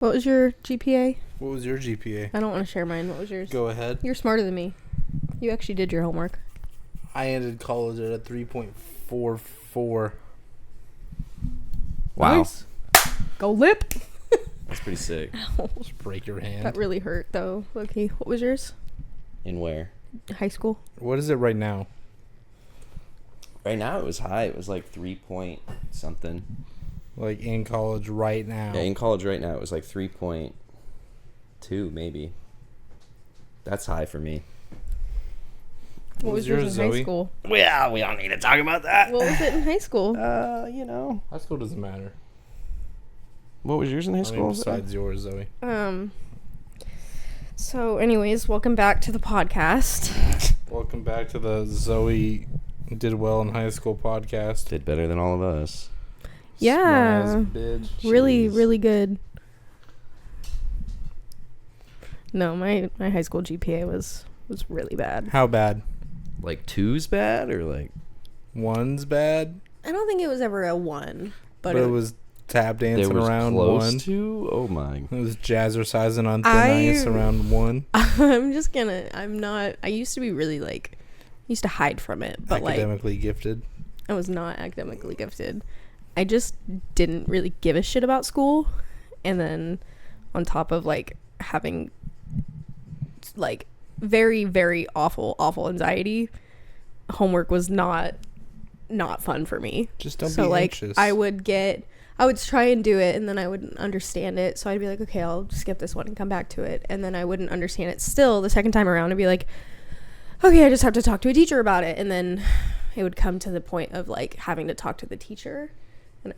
What was your GPA? What was your GPA? I don't want to share mine. What was yours? Go ahead. You're smarter than me. You actually did your homework. I ended college at a 3.44. Wow. Nice. Go lip. That's pretty sick. Just break your hand. That really hurt, though. Okay, what was yours? In where? High school. What is it right now? Right now it was high. It was like 3 point something. Like in college right now? Yeah, in college right now it was like 3.2 maybe. That's high for me. What was yours in high school? Well, we don't need to talk about that. What was it in high school? You know. High school doesn't matter. What was yours in high school? Besides yours, Zoe. So anyways, welcome back to the podcast. Welcome back to the Zoe Did Well in High School podcast. Did better than all of us. Yeah. Smart-ass bitch. Really, Jeez. really good. No, my high school GPA was really bad. How bad? Like two's bad or like One's bad, I don't think it was ever a 1, but it was tap there dancing was around close 1. to? Oh my. It was jazzercising on thin ice around 1. I used to be really used to hide from it, but Academically gifted. I was not academically gifted. I just didn't really give a shit about school. And then on top of having very, very awful anxiety, homework was not fun for me. Just don't be anxious. I would try and do it and then I wouldn't understand it. So I'd be like, okay, I'll skip this one and come back to it. And then I wouldn't understand it still the second time around. I'd be like, okay, I just have to talk to a teacher about it. And then it would come to the point of having to talk to the teacher. And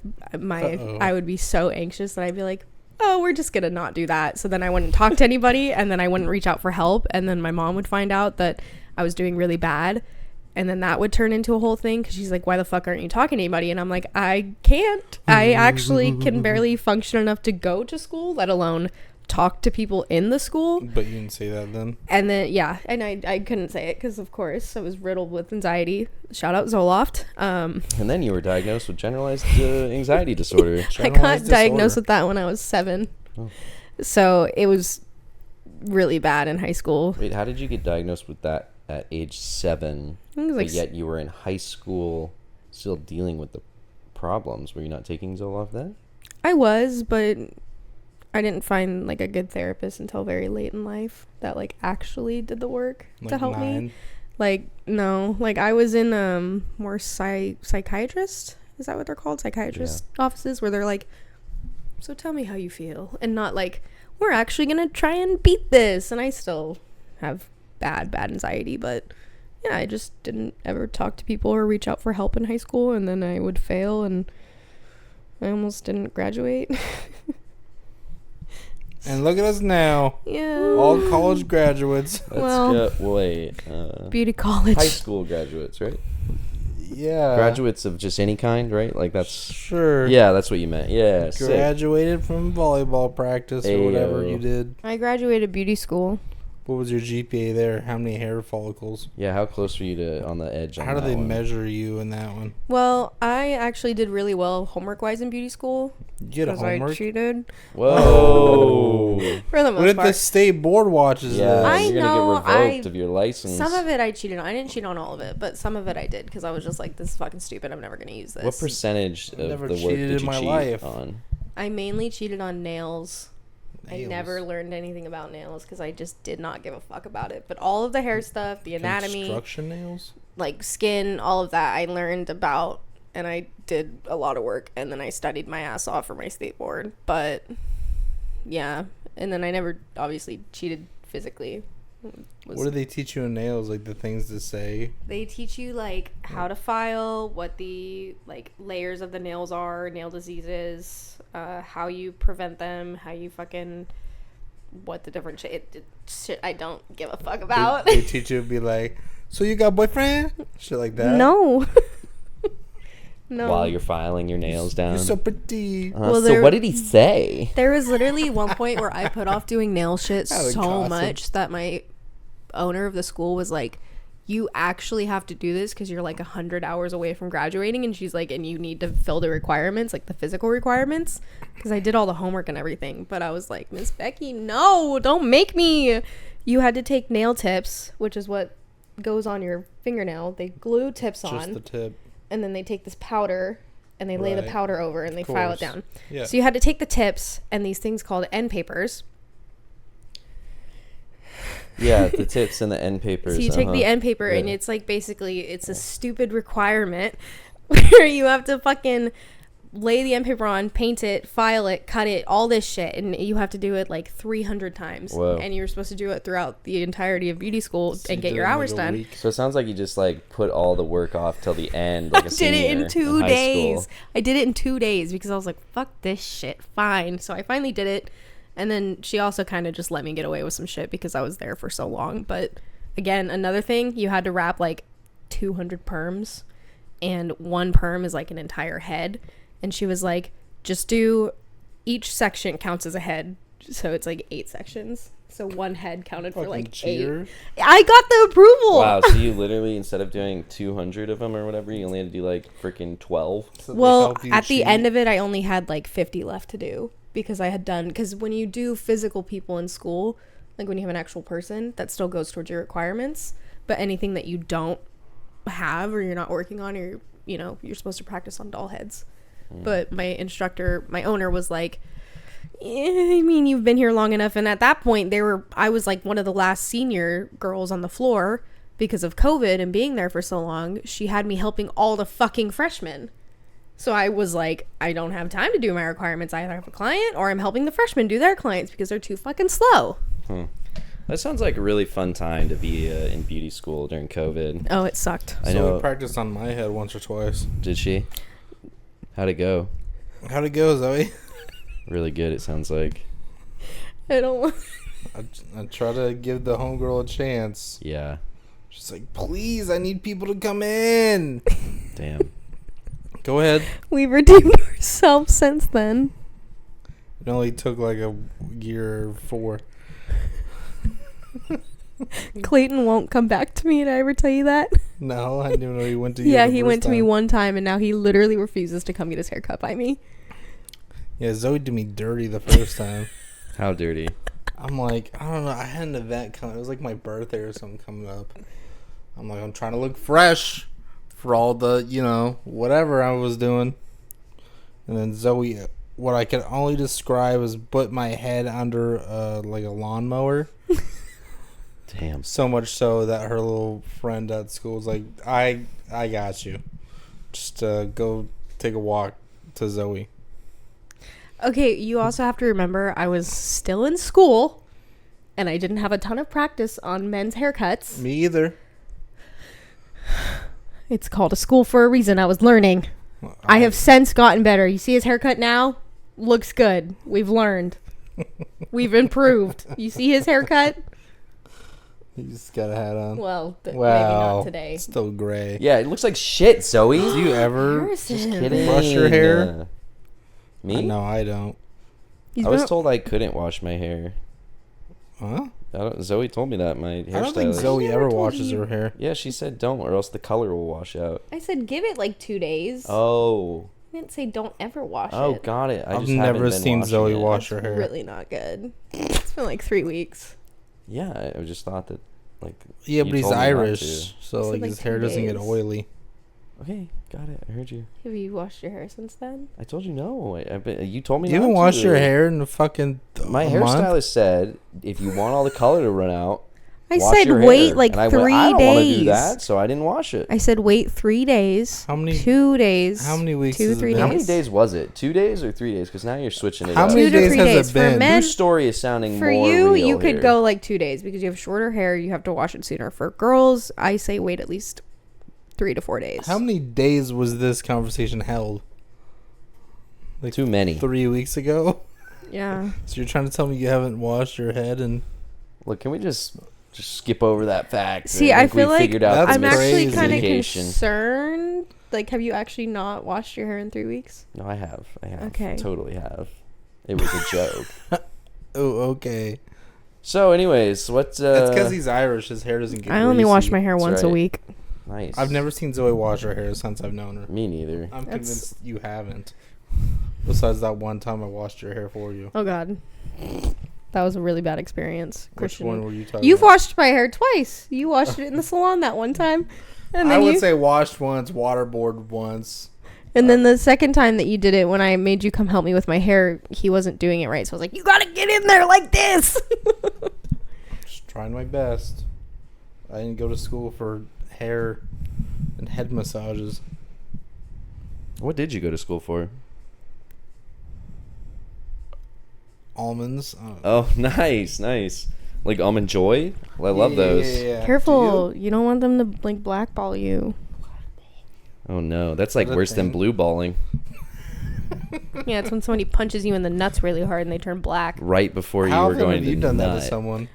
I would be so anxious that I'd be like, oh, we're just going to not do that. So then I wouldn't talk to anybody and then I wouldn't reach out for help. And then my mom would find out that I was doing really bad. And then that would turn into a whole thing because she's like, why the fuck aren't you talking to anybody? And I'm like, I can't. I actually can barely function enough to go to school, let alone talk to people in the school. But you didn't say that then. And then, yeah, and I couldn't say it because, of course, I was riddled with anxiety. Shout out Zoloft. And then you were diagnosed with generalized anxiety disorder. I got diagnosed with that when I was 7. Oh. So it was really bad in high school. Wait, how did you get diagnosed with that at age 7? I think it was But yet you were in high school still dealing with the problems. Were you not taking Zoloft then? I was, but I didn't find a good therapist until very late in life that actually did the work to help 9. me. No, I was in more psychiatrist, is that what they're called? Psychiatrist offices where they're like, so tell me how you feel, and not we're actually gonna try and beat this. And I still have bad anxiety, but yeah, I just didn't ever talk to people or reach out for help in high school, and then I would fail and I almost didn't graduate. And look at us now. Yeah. All college graduates. Beauty college. High school graduates, right? Yeah. Graduates of just any kind, right? That's sure. Yeah, that's what you meant. Yeah. Graduated from volleyball practice or whatever you did. I graduated beauty school. What was your GPA there? How many hair follicles? Yeah, how close were you to on the edge? How do they measure you in that one? Well, I actually did really well homework-wise in beauty school. You get a homework? I cheated. Whoa. For the most What if part. the state board watches Yeah, I you're know, gonna get revoked of your license. Some of it I cheated on. I didn't cheat on all of it, but some of it I did because I was just like, this is fucking stupid. I'm never going to use this. What percentage of never the work cheated did in you my cheat life. on? I mainly cheated on nails. I Nails. never learned anything about nails because I just did not give a fuck about it. But all of the hair stuff, the anatomy, Construction nails? skin, all of that I learned about, and I did a lot of work, and then I studied my ass off for my state board. But yeah, and then I never obviously cheated physically. What do they teach you in nails? The things to say? They teach you how to file, what the layers of the nails are, nail diseases, how you prevent them, how you what the different shit I don't give a fuck about. They teach you to be like, so you got a boyfriend? Shit like that? No. No. While you're filing your nails down. You're so pretty. So what did he say? There was literally one point where I put off doing nail shit so gossip. much that my owner of the school was like, you actually have to do this because you're like 100 hours away from graduating. And she's like, and you need to fill the requirements, like the physical requirements, because I did all the homework and everything. But I was like, Miss Becky, no, don't make me. You had to take nail tips, which is what goes on your fingernail. They glue tips Just on, the tip. and then they take this powder and they lay the Right. powder over and they file it course. down. Yeah. So you had to take the tips and these things called end papers. Yeah, the tips and the end papers. So you take the end paper, and Yeah. it's like basically it's a stupid requirement where you have to fucking lay the end paper on, paint it, file it, cut it, all this shit, and you have to do it like 300 times. Whoa. And you're supposed to do it throughout the entirety of beauty school So and you get did your it in, hours like, a done. week? So it sounds like you just like put all the work off till the end, like a I did senior it in 2 high days. school. I did it in 2 days because I was like, fuck this shit. Fine. So I finally did it. And then she also kind of just let me get away with some shit because I was there for so long. But again, another thing, you had to wrap like 200 perms, and one perm is like an entire head. And she was like, just do each section counts as a head. So it's like 8 sections. So one head counted for Fucking like 8. cheater. I got the approval. Wow, so you literally, instead of doing 200 of them or whatever, you only had to do like freaking 12? So they Well, help you at the cheat. end of it, I only had like 50 left to do because I had done, because when you do physical people in school, like when you have an actual person, that still goes towards your requirements. But anything that you don't have or you're not working on, or, you know, you're supposed to practice on doll heads. But my instructor, my owner was like, I mean, you've been here long enough. And at that point, I was like one of the last senior girls on the floor because of COVID and being there for so long. She had me helping all the fucking freshmen. So I was like, I don't have time to do my requirements. I either have a client or I'm helping the freshmen do their clients because they're too fucking slow. That sounds like a really fun time to be in beauty school during COVID. Oh, it sucked. I So know. we practiced on my head once or twice. Did she? How'd it go? How'd it go, Zoe? Really good, it sounds like. I don't. I try to give the homegirl a chance. Yeah. She's like, please, I need people to come in. Damn. Go ahead. We've redeemed ourselves since then. It only took like a year or 4. Clayton won't come back to me. Did I ever tell you that? No, I didn't even know he went to you. Yeah, the he first went to me time. one time, and now he literally refuses to come get his hair cut by me. Yeah, Zoe did me dirty the first time. How dirty? I'm like, I don't know. I had an event coming. It was like my birthday or something coming up. I'm like, I'm trying to look fresh for all the, you know, whatever I was doing. And then Zoe, what I could only describe is put my head under like a lawnmower. Damn. So much so that her little friend at school was like, I got you. Just go take a walk to Zoe. Okay, you also have to remember I was still in school, and I didn't have a ton of practice on men's haircuts. Me either. It's called a school for a reason. I was learning. I have since gotten better. You see his haircut now? Looks good. We've learned. We've improved. You see his haircut? You just got a hat on. Well, maybe Wow. not today. Still gray. Yeah, it looks like shit, Zoe. Do you ever? Harrison. Just kidding. Brush your hair? Me? No, I don't. He's I was been- told I couldn't wash my hair. Huh? Zoe told me that, my I don't think hairstylist. Zoe Never ever told washes you. her hair. Yeah, she said don't, or else the color will wash out. I said give it like 2 days. Oh. I didn't say don't ever wash Oh, it. got it. I I've just haven't never been seen washing Zoe it. wash her That's hair. really not good. It's been like 3 weeks. Yeah, I just thought that, like. Yeah, you but he's told me not Irish, to. so said, like like, his 2 hair doesn't get days. oily. Okay, got it. I heard you. Have you washed your hair since then? I told you no. You told me You not haven't washed to. your hair in a fucking My a hairstylist month? said if you want all the color to run out, I wash said your wait hair. like And I 3 went, I don't want to do days. that, so I didn't wash it. I said wait 3 days. How many? 2 days. How many weeks 2, has it 3 been? How days. many days was it? 2 days or 3 days? Because now you're switching it How up. many 2 to days 3 has days. it For been? men, Your story is sounding for more you, real you could here. go like 2 days because you have shorter hair. You have to wash it sooner. For girls, I say wait at least 3 to 4 days. How many days was this conversation held? Like Too many. 3 weeks ago. Yeah. So you're trying to tell me you haven't washed your head and Look, can we just skip over that fact? See, I think we feel like figured out That's I'm the actually crazy. kind of miscommunication. concerned. Like, have you actually not washed your hair in 3 weeks? No, I have. Okay. Totally have. It was a joke. oh, okay. So, anyways, what's It's because he's Irish. His hair doesn't get I only wash greasy. my hair That's once a right. week. Nice. I've never seen Zoe wash her hair since I've known her. Me neither. I'm That's- convinced you haven't. Besides that one time I washed your hair for you. Oh God, that was a really bad experience. Which Christian, one were you talking you've about? washed my hair twice. You washed it in the salon that one time, and I then would you, say washed once, waterboard once. and then the second time that you did it, when I made you come help me with my hair, he wasn't doing it right. So I was like, "You gotta get in there like this." Just trying my best. I didn't go to school for hair and head massages. What did you go to school for? Almonds. Oh, nice. Like Almond Joy? I love those. Yeah. Careful, you don't want them to like blackball you. Oh, no. That's like Is that a worse than thing? blue balling. Yeah, it's when somebody punches you in the nuts really hard and they turn black. Right before you How were often going have to you done that to nut. someone?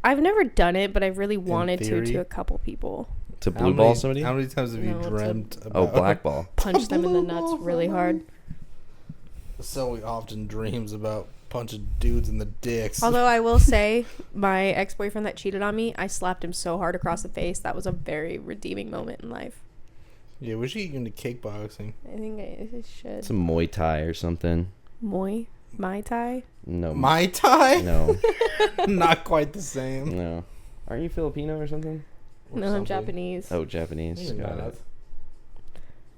I've never done it, but I've really wanted theory? to a couple people. To How blue many- ball somebody? How many times have you No, it's a- dreamt about? Oh, blackball. Punch them in the nuts really hard. So often dreams about punching dudes in the dicks. Although I will say, my ex-boyfriend that cheated on me, I slapped him so hard across the face. That was a very redeeming moment in life. Yeah, we should get you into kickboxing. I think I should. Some Muay Thai or something. Mai Tai? No. Mai Tai? No. Not quite the same. No. Aren't you Filipino or something? Or No, I'm something. Japanese. Oh, Japanese. You're Got not. it.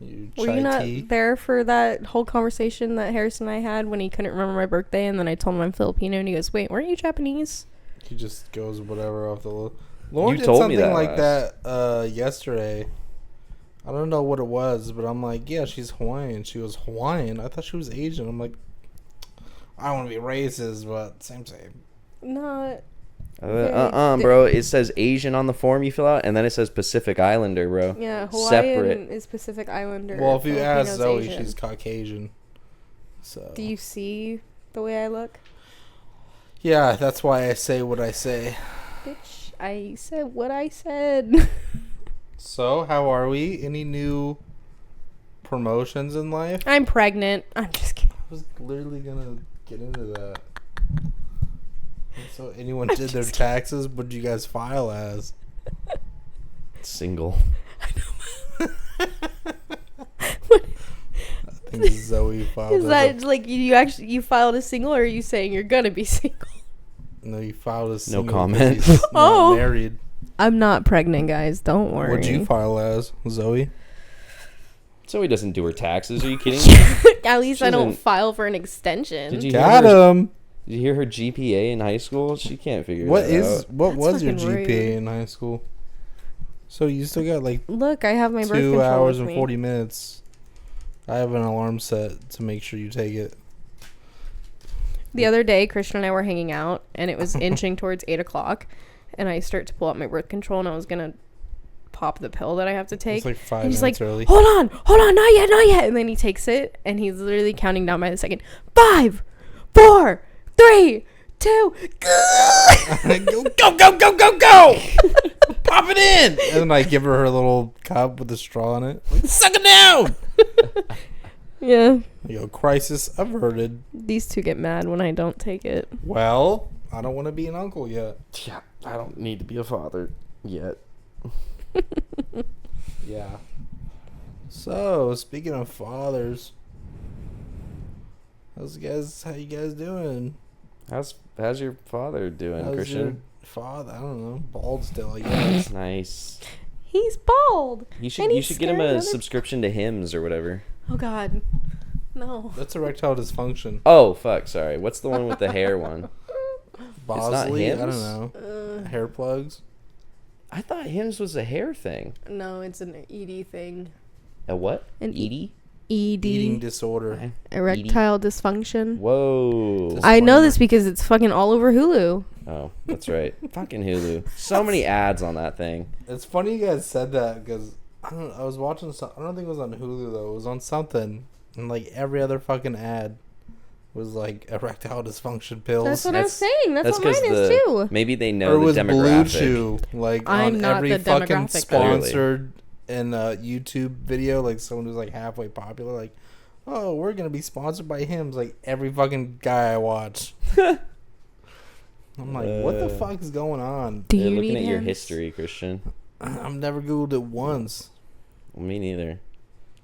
You Were chai you not tea? there for that whole conversation that Harrison and I had when he couldn't remember my birthday, and then I told him I'm Filipino, and he goes, "Wait, weren't you Japanese?" He just goes whatever off the list. Lauren You did told me something that like last. that yesterday. I don't know what it was, but I'm like, yeah, she's Hawaiian. She was Hawaiian. I thought she was Asian. I'm like, I don't want to be racist, but same. Not. Bro. It says Asian on the form you fill out, and then it says Pacific Islander, bro. Yeah, Hawaiian Separate. is Pacific Islander. Well, if you ask Filipino's Zoe, Asian. she's Caucasian. So Do you see the way I look? yeah, that's why I say what I say. Bitch, I said what I said. So how are we? Any new promotions in life? I'm pregnant. I'm just kidding. I was literally gonna get into that. So anyone did their taxes, what did you guys file as? Single. I think Zoe filed Is as that like you filed a single, or are you saying you're gonna be single? no, you filed as single 'cause comment. he's not Oh. married. I'm not pregnant, guys. Don't worry. What'd you file as, Zoe? Zoe doesn't do her taxes. Are you kidding me? At least She I don't doesn't- file for an extension. Did you Got hear her, him. Did you hear her GPA in high school? She can't figure What that is out. what That's was your fucking GPA rude. in high school? So you still got like Look, I have my birth 2 control hours with and me. 40 minutes. I have an alarm set to make sure you take it. The other day, Christian and I were hanging out, and it was inching towards 8 o'clock, and I start to pull out my birth control, and I was gonna pop the pill that I have to take. It's like 5 And he's minutes like, early. hold on, not yet. And then he takes it, and he's literally counting down by the second. 5, 4, 3, 2, go! Pop it in! And then I give her her little cup with the straw in it. Like, suck it down! Yeah, I go, crisis averted. these two get mad when I don't take it. Well, I don't want to be an uncle yet. Yeah, I don't need to be a father yet. Yeah. So, speaking of fathers, how you guys doing? How's your father doing, How's Christian? your father? I don't know. Bald still, I guess. Nice. He's bald. You should And you he's should get him scaring a other- subscription to Hims or whatever. Oh God, no. That's erectile dysfunction. Oh fuck, sorry. What's the one with the hair one? not Bosley? I don't Hims? know. Hair plugs? I thought Hims was a hair thing. No, it's an ED thing. A what? An Edie? ED. Eating disorder. Okay. Erectile dysfunction. Whoa. Dis- I know Disclaimer. this because it's fucking all over Hulu. Oh, that's right. Fucking Hulu. So many ads on that thing. It's funny you guys said that because I was watching some. I don't think it was on Hulu though. It was on something, and like every other fucking ad was like erectile dysfunction pills. That's what I'm That's- saying. That's what 'cause mine is too. maybe they or know it the was Blue demographic. Chew, like I'm on not every the fucking demographic. sponsored and YouTube video, like someone who's like halfway popular, like, oh, we're gonna be sponsored by Hims. Like every fucking guy I watch. I'm like, what the fuck is going on? Do They're you looking need at your Hims? history, Christian. I've never Googled it once. Well, me neither.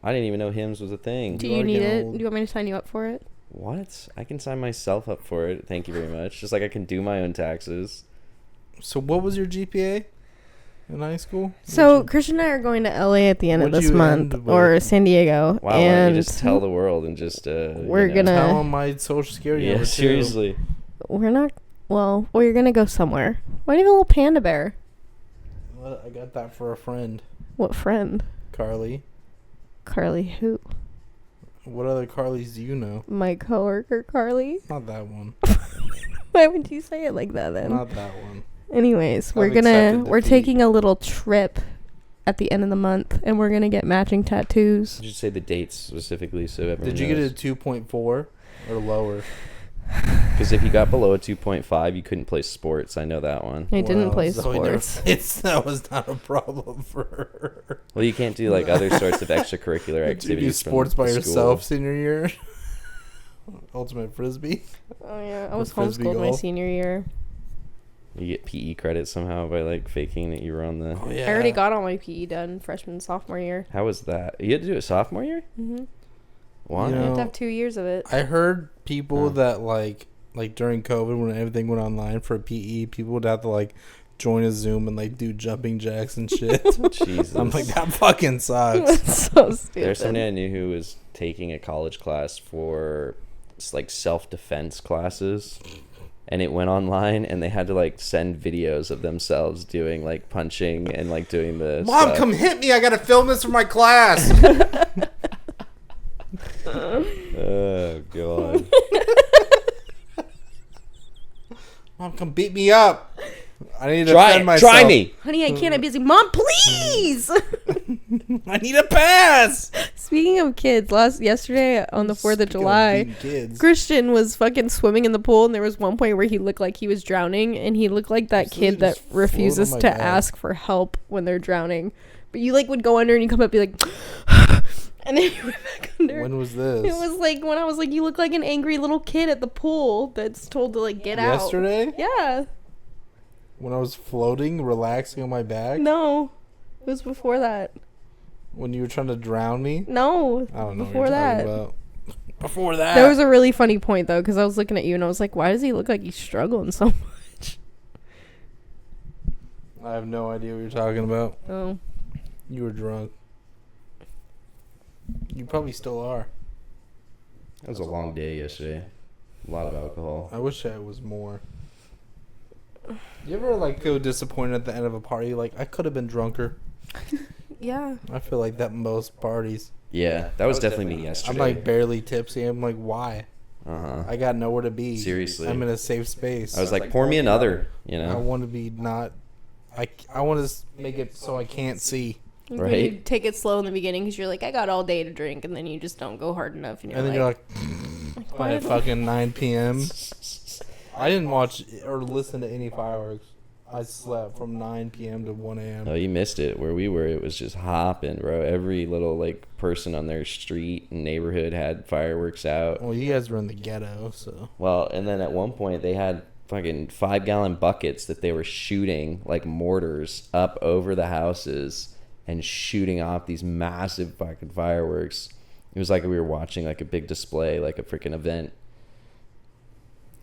I didn't even know Hims was a thing. Do You you are need getting it? old. Do you want me to sign you up for it? What? I can sign myself up for it. Thank you very much. Just like I can do my own taxes. So what was your GPA in high school? So Christian and I are going to LA at the end of What'd this you month, end or with? San Diego, Wow, why don't and you just tell the world and just We're you know. gonna- Tell them my social security Yeah, number too. seriously. we're not. Well, we're gonna go somewhere. Why do you have a little panda bear? Well, I got that for a friend, What friend? Carly. Carly who? What other Carlys do you know? My coworker Carly. Not that one. Why would you say it like that then? Not that one. Anyways, I've we're accepted defeat. taking a little trip at the end of the month, and we're gonna get matching tattoos. You should say the dates specifically so everyone Did you get a 2.4 or lower? Because if you got below a 2.5, you couldn't play sports. I know that one. I didn't Well, play Zoe never sports. that was not a problem for her. Well, you can't do like other sorts of extracurricular Did you activities. do sports from by the yourself school. senior year? Ultimate frisbee. Oh yeah, I With was frisbee homeschooled my golf? senior year. You get PE credit somehow by like faking that you were on the. Oh yeah. I already got all my PE done freshman and sophomore year. How was that? You had to do it sophomore year? Mm-hmm. Why? You You have know, to have 2 years of it. I heard people Oh. that like during COVID when everything went online for PE, people would have to like join a Zoom and like do jumping jacks and shit. Jesus. I'm like, that fucking sucks. That's so stupid. There's somebody I knew who was taking a college class for like self-defense classes, and it went online, and they had to like send videos of themselves doing like punching and like doing the Mom, stuff. come hit me! I gotta film this for my class. Oh god. Mom, come beat me up. I need to defend myself. Try me. Honey, I can't. I'm busy. Mom, please. I need a pass. Speaking of kids, yesterday on the 4th of Speaking July, beating kids. Christian was fucking swimming in the pool, and there was one point where he looked like he was drowning, and he looked like that So kid he that just floated refuses on my to back. ask for help when they're drowning. But you like would go under and you come up and be like, and then you went back under. When was this? It was like when I was like, you look like an angry little kid at the pool that's told to like get out. yesterday Yeah. when I was floating, relaxing on my back. No. It was before that. When you were trying to drown me. No. I don't know. Before what you're that. talking about. Before that. There was a really funny point though, because I was looking at you and I was like, why does he look like he's struggling so much? I have no idea what you're talking about. Oh. You were drunk. You probably still are. That was a long day yesterday. A lot of alcohol. I wish I was more. You ever like feel disappointed at the end of a party? Like I could have been drunker. Yeah. I feel like that most parties. Yeah, that was definitely me yesterday. I'm like barely tipsy. I'm like, why? uh-huh. I got nowhere to be. Seriously. I'm in a safe space. I was like, pour me another, you I know? want to be not. I want to make it so I can't see. Right. You take it slow in the beginning because you're like, I got all day to drink, and then you just don't go hard enough, and you're And then like, you're like, why at did- fucking 9 p.m. I didn't watch or listen to any fireworks. I slept from 9 p.m. to 1 a.m. Oh, you missed it. Where we were, it was just hopping, bro. Every little like person on their street and neighborhood had fireworks out. Well, you guys were in the ghetto, so. Well, and then at one point they had fucking 5-gallon buckets that they were shooting like mortars up over the houses and shooting off these massive fucking fireworks. It was like we were watching like a big display, like a freaking event.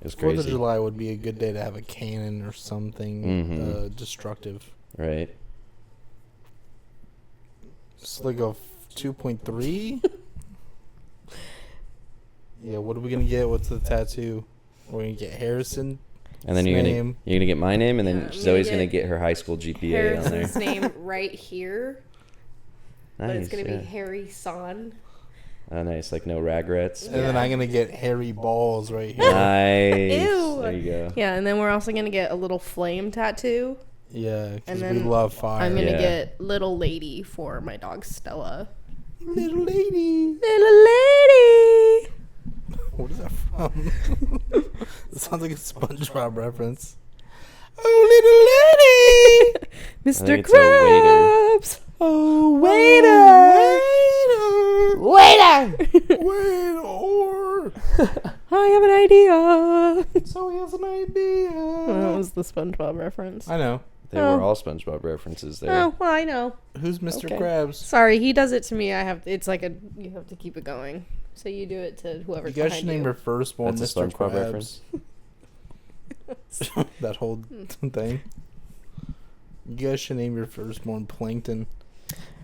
It was 4th of crazy, July would be a good day to have a cannon or something Mhm. destructive. right? Just like a 2.3. Yeah, what are we gonna get? What's the tattoo? We're gonna get Harrison. And then His you're name. gonna get my name, and then Yeah, I'm gonna Zoe's get gonna get her high school GPA on there. Harrison's name right here, but it's Nice, gonna yeah. be Harry Son. Oh, nice. Like no regrets. And then I'm gonna get hairy balls right here. Nice. Ew. There you go. Yeah, and then we're also gonna get a little flame tattoo. Yeah, because And we then love fire. I'm gonna Yeah. get little lady for my dog Stella. Little lady. Little lady. What is that from? It sounds like a SpongeBob reference. Oh, little lady. think Mr. it's a waiter. Krabs. Oh, waiter. Waiter. Waiter. I have an idea. So he has an idea. That was the SpongeBob reference. I know. They were all SpongeBob references there. Oh, well, I know. Who's Mr. Okay. Krabs? Sorry, he does it to me. It's like you have to keep it going. So you do it to whoever's You guys behind should name you. your firstborn That's a Mr. SpongeBob Krabs. reference. That whole thing. You guys should name your firstborn Plankton.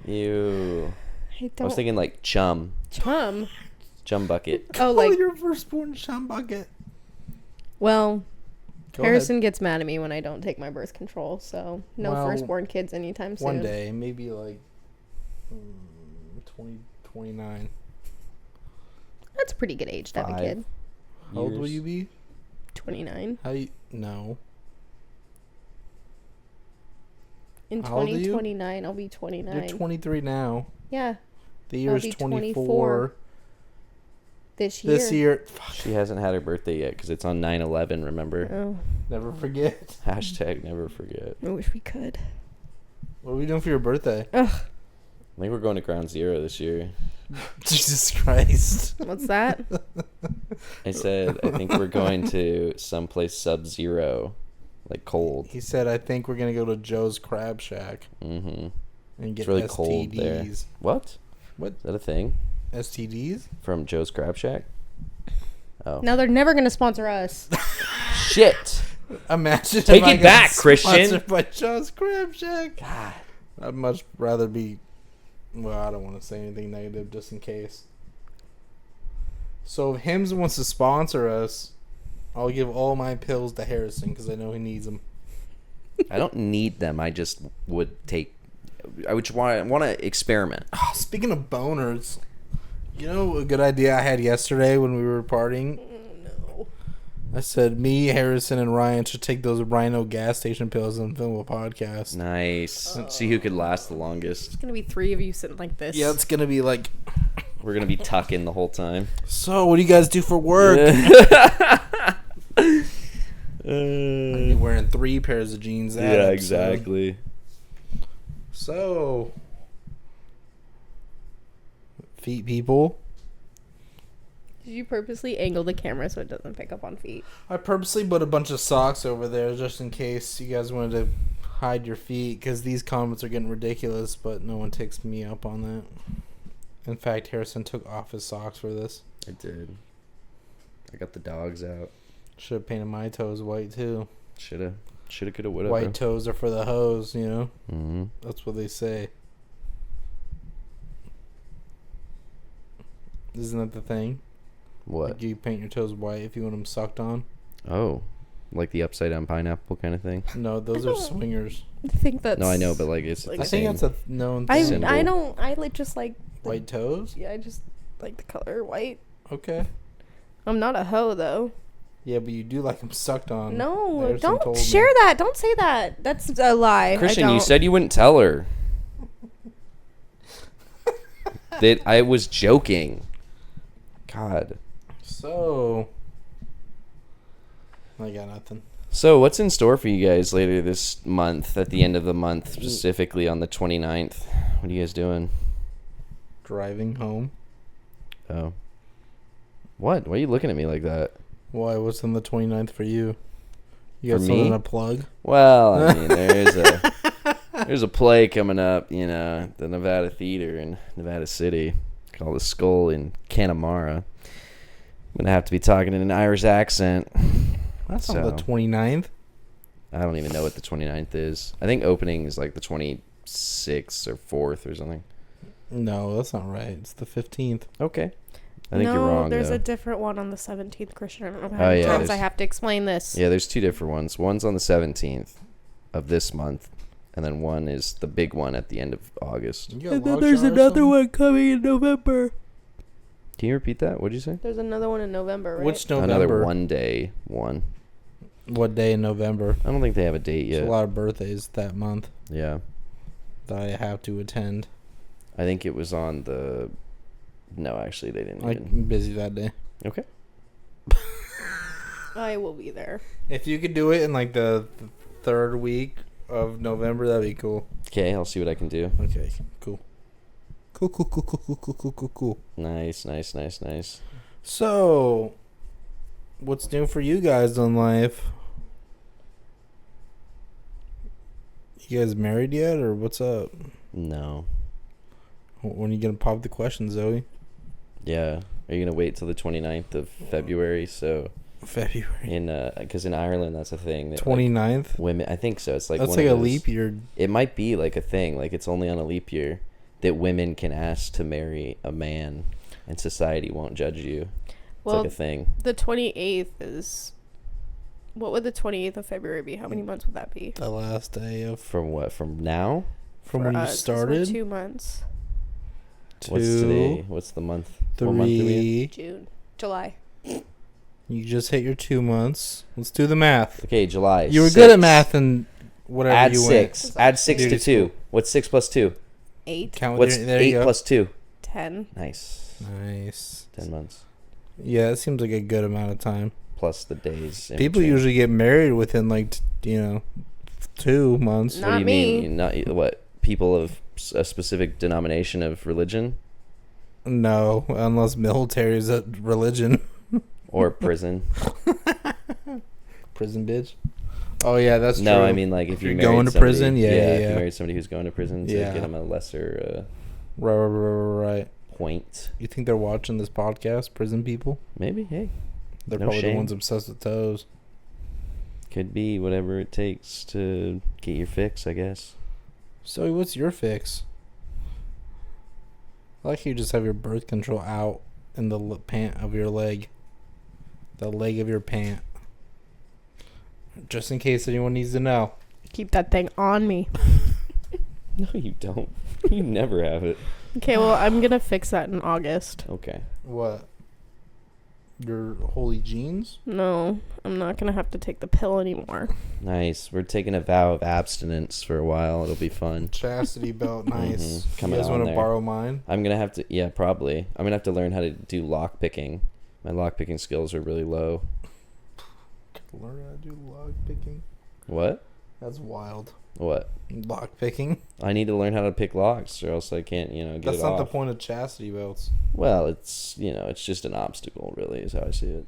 Ew. I I don't. was thinking like Chum Bucket. Oh, like your firstborn Chum Bucket. well, Go Harrison gets mad at me when I don't take my birth control. So no Well, firstborn kids anytime ahead. soon. One day, maybe like 29. That's a pretty good age to have a 5 kid. How old will years. you be? 29. How you? No. In How old are you? 2029, I'll be 29. You're 23 now. Yeah, The year I'll is be 24. this year. This year. She hasn't had her birthday yet because it's on 9/11. Remember? Oh, Never forget. Hashtag never forget. I wish we could. What are we doing for your birthday? Ugh, I think we're going to Ground Zero this year. Jesus Christ. what's that? I said I think we're going to someplace sub-zero, like cold. He said, I think we're going to go to Joe's Crab Shack Mm-hmm. and get really STDs. cold there. What? What? Is that a thing STDs? from Joe's Crab Shack? Oh. No, they're never gonna sponsor us. Shit. Imagine Take if I it got back, Christian. sponsored by Joe's Crab Shack. God. I'd much rather be. Well, I don't want to say anything negative just in case. So if Hims wants to sponsor us, I'll give all my pills to Harrison because I know he needs them. I don't need them. I just would take. I would want to experiment. Oh, speaking of boners, you know a good idea I had yesterday when we were partying? No. I said me, Harrison, and Ryan should take those Rhino gas station pills and film a podcast. Nice. See who could last the longest. It's gonna be 3 of you sitting like this. Yeah, it's going to be like, We're gonna be tucking the whole time. so what do you guys do for work? I'd be wearing 3 pairs of jeans. That Yeah, episode. exactly. So, feet people. Did you purposely angle the camera so it doesn't pick up on feet? I purposely put a bunch of socks over there just in case you guys wanted to hide your feet because these comments are getting ridiculous, but no one takes me up on that. In fact, Harrison took off his socks for this. I did. I got the dogs out. Should have painted my toes white too. Shoulda, coulda, woulda. White toes are for the hoes, you know? Mm-hmm. That's what they say. Isn't that the thing? What? Like you paint your toes white if you want them sucked on? Oh, like the upside down pineapple kind of thing. No, those are swingers. I think that's. No, I know, but like it's Like- the I think same. that's a known I thing. symbol. I don't. I like just like. the- White toes? Yeah, I just like the color white. Okay. I'm not a hoe though. Yeah, but you do like them sucked on. No, Harrison told don't me. share that. Don't say that. That's a lie. Christian, I you don't. said you wouldn't tell her. That I was joking. God. So, I got nothing. So, what's in store for you guys later this month, at the end of the month, specifically on the 29th? What are you guys doing? Driving home. Oh. What? Why are you looking at me like that? Why? What's on the 29th for you? You For got something me? to plug? Well, I mean, there's a play coming up, you know, at the Nevada Theater in Nevada City called The Skull in Connemara. I'm going to have to be talking in an Irish accent. That's on the So- 29th. I don't even know what the 29th is. I think opening is like the 26th or 4th or something. No, that's not right. It's the 15th. Okay. I think no, you're wrong, there's though. a different one on the 17th, Christian. I don't know Oh, how many yeah, times I there's- have to explain this. Yeah, there's 2 different ones. One's on the 17th of this month, and then one is the big one at the end of August. You got log shot or something? one coming in November. Can you repeat that? What'd you say? There's another one in November, right? Which November? Another one-day one. What day in November? I don't think they have a date There's yet. a lot of birthdays that month Yeah. that I have to attend. I think it was on the... No, actually, they didn't even... I'm busy that day. Okay. I will be there. If you could do it in like the third week of November, that'd be cool. Okay, I'll see what I can do. Okay, cool. Cool. Nice. So, What's new for you guys in life? You guys married yet, or what's up? No. When are you gonna pop the question, Zoe? Yeah. Are you gonna wait till the 29th of February? So February. because in Ireland that's a thing. That, 29th? like, women, I think so. It's like That's one like of a those- leap year. It might be like a thing. Like it's only on a leap year that women can ask to marry a man, and society won't judge you. It's Well, like a thing. the 28th is. What would the 28th of February be? How many months would that be? The last day of From what? From now? from For when you us, 'cause we're started. 2 months. What's today? Two, What's the month? What month are we in? three. June. July. You just hit your 2 months. Let's do the math. Okay, July. You were 6. good at math and whatever Add you 6. went. Add 6 to Duty 2. school. What's 6 plus 2? 8. Count What's there 8 you go. plus 2? 10. Nice. Nice. 10 months. Yeah, that seems like a good amount of time. Plus the days. in People between. usually get married within 2 months. No. What do you Not me. mean? Not what? People of a specific denomination of religion No, unless military is a religion. or prison? Prison bitch. Oh yeah, that's No, true. I mean like if you you're married going to somebody- prison, yeah. If you married somebody who's going to prison to Yeah. get them a lesser Right. point. You think they're watching this podcast, prison people? Maybe. Hey, They're No probably shame. the ones obsessed with toes. could be whatever it takes to get your fix, I guess. So what's your fix? I like you just have your birth control out in the pant of your leg. The leg of your pant. Just in case anyone needs to know. Keep that thing on me. No, you don't. You never have it. Okay, well, I'm going to fix that in August. Okay. What? Your holy jeans? No, I'm not going to have to take the pill anymore. Nice. We're taking a vow of abstinence for a while. It'll be fun. Chastity belt, nice. Mhm. Coming you guys on want to there. borrow mine? I'm gonna have to. Yeah, probably. I'm gonna have to learn how to do lock picking. My lock picking skills are really low. Learn how to do lock picking. What? That's wild. What? Lock picking? I need to learn how to pick locks, or else I can't. Get That's it not off. the point of chastity belts. Well, it's it's just an obstacle, really, is how I see it.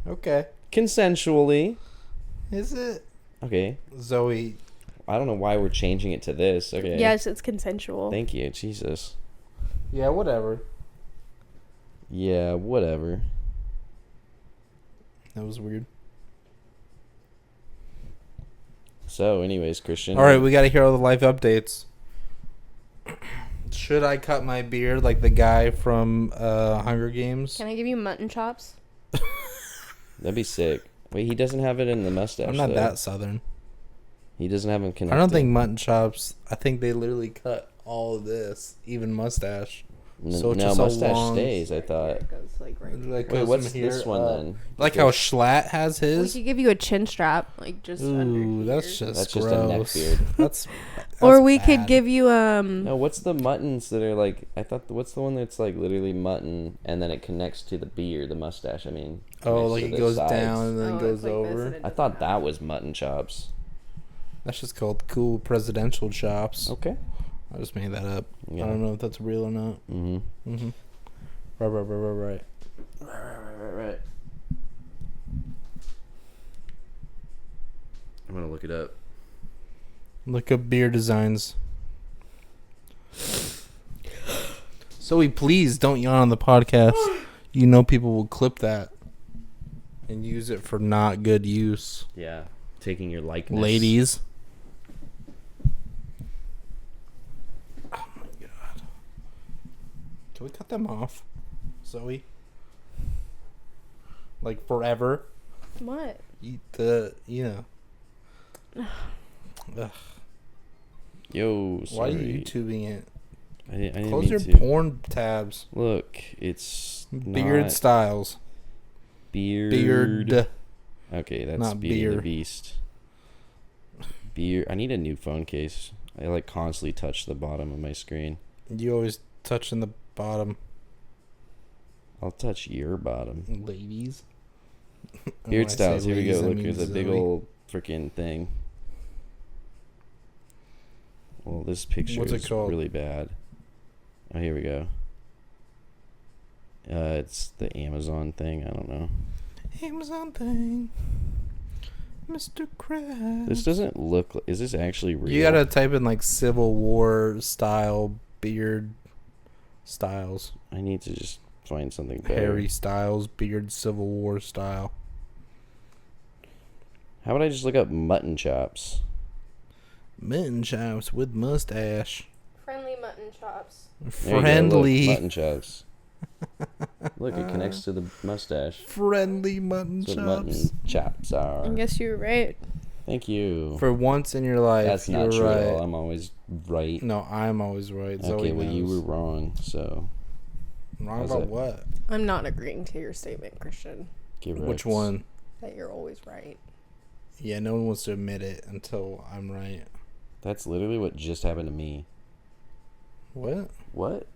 Okay. Consensually. Is it? Okay. Zoe, I don't know why we're changing it to this. Okay. Yes, it's consensual. Thank you, Jesus. yeah, whatever. Yeah, whatever. That was weird. So, anyways, Christian. All right, we got to hear all the life updates. Should I cut my beard like the guy from Hunger Games? Can I give you mutton chops? That'd be sick. Wait, he doesn't have it in the mustache. I'm not though. that southern. He doesn't have them connected. I don't think mutton chops. I think they literally cut all of this, even mustache. So it's no, just a mustache long- stays. I thought. It goes like right. Like, Wait, goes what's from this here one up. then? Like how Schlatt has We his. could give you a chin strap, like just under Ooh, here. that's just That's gross. just a neck beard. That's Or we bad. could give you No, what's the muttons that are like? I thought. What's the one that's like literally mutton and then it connects to the beard, the mustache? I mean. Oh, connects like to it the goes sides. down and then Oh, goes it's like this over. and it I thought that was mutton chops. That's just called cool presidential chops. Okay. I just made that up. Yeah. I don't know if that's real or not. Mm-hmm. Mm-hmm. Right. Right. I'm gonna look it up. Look up beer designs. Zoe, please don't yawn on the podcast. You know people will clip that and use it for not good use. Yeah. Taking your likeness. Ladies. Oh my god. Can we cut them off, Zoe? Like forever? What? Ugh. Yo, Why are sorry. you YouTubing it? I didn't Close mean your to. porn tabs. Look, it's Beard not styles. Beard. Okay, that's Not Beauty and beer. the Beast. Beard. I need a new phone case. I like constantly touch the bottom of my screen. You always touching the bottom, I'll touch your bottom. ladies. And when I Beard say styles. Here we ladies, go. I Look, mean there's a big Zoe. old freaking thing. Well, this picture What's it is called? really bad. Oh, here we go. It's the Amazon thing. I don't know. Amazon thing. Mr. Krabs. This doesn't look. Is this actually real? You gotta type in like Civil War style beard styles. I need to just find something better. Harry Styles beard Civil War style. How about I just look up mutton chops? Mutton chops with mustache. Friendly mutton chops. There you go, Friendly. look, mutton chops. Look, it connects to the mustache. Friendly mutton That's what chops. mutton chops I are. guess you were right. Thank you. For once in your life, That's you're not true at all. right. I'm always right. No, I'm always right. Zoe Okay, well, you knows. were wrong, so Wrong How's about that? what? I'm not agreeing to your statement, Christian, get Which Rex. one? that you're always right. Yeah, no one wants to admit it until I'm right. That's literally what just happened to me. What? What?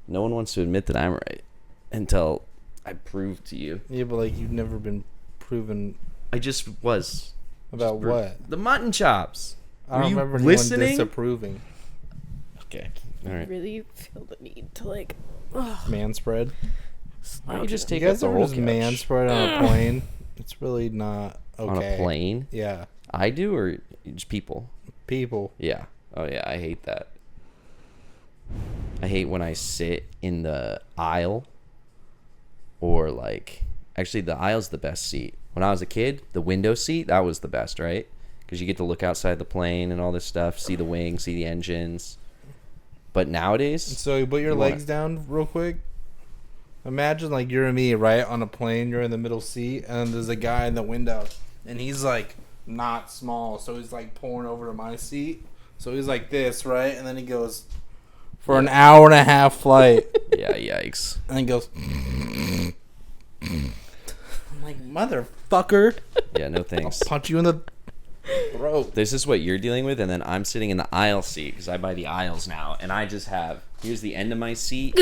No one wants to admit that I'm right until I prove to you. Yeah, but like you've never been proven I just was. about Just what? The mutton chops. I don't Were you remember anyone listening? disapproving. Okay. All I right. really feel the need to like. Man spread. Why don't you just You take up guys the ever whole just couch? man spread on a plane? It's really not okay. On a plane? Yeah. I do, or just people? People. Yeah. Oh yeah, I hate that. I hate when I sit in the aisle, or like, actually the aisle's the best seat. When I was a kid, the window seat, that was the best, right? Because you get to look outside the plane and all this stuff, see the wings, see the engines. But nowadays, So you put your You wanna- legs down real quick. Imagine like you're and me, right, on a plane. You're in the middle seat, and there's a guy in the window, and he's like not small, so he's like pulling over to my seat. So he's like this, right, and then he goes for an hour and a half flight, yeah, yikes. and he goes. I'm like, motherfucker! Yeah, no I'll thanks. punch you in the throat. This is what you're dealing with, and then I'm sitting in the aisle seat because I buy the aisles now, and I just have here's the end of my seat,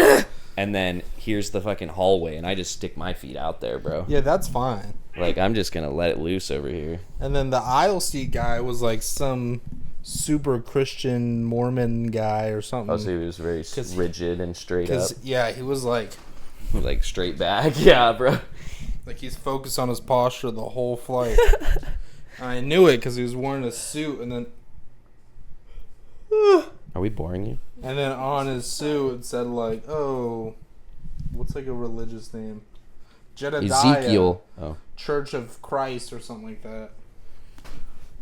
and then here's the fucking hallway, and I just stick my feet out there, bro. Yeah, that's fine. Like I'm just gonna let it loose over here. And then the aisle seat guy was like some super Christian Mormon guy or something. Oh, so he was very rigid and straight up, Because yeah, he was like straight back. Yeah, bro. he's focused on his posture the whole flight. I knew it because he was wearing a suit, and then Are we boring you? on his suit it said like, oh, what's like a religious name? Jedediah Ezekiel. Oh, Church of Christ or something like that.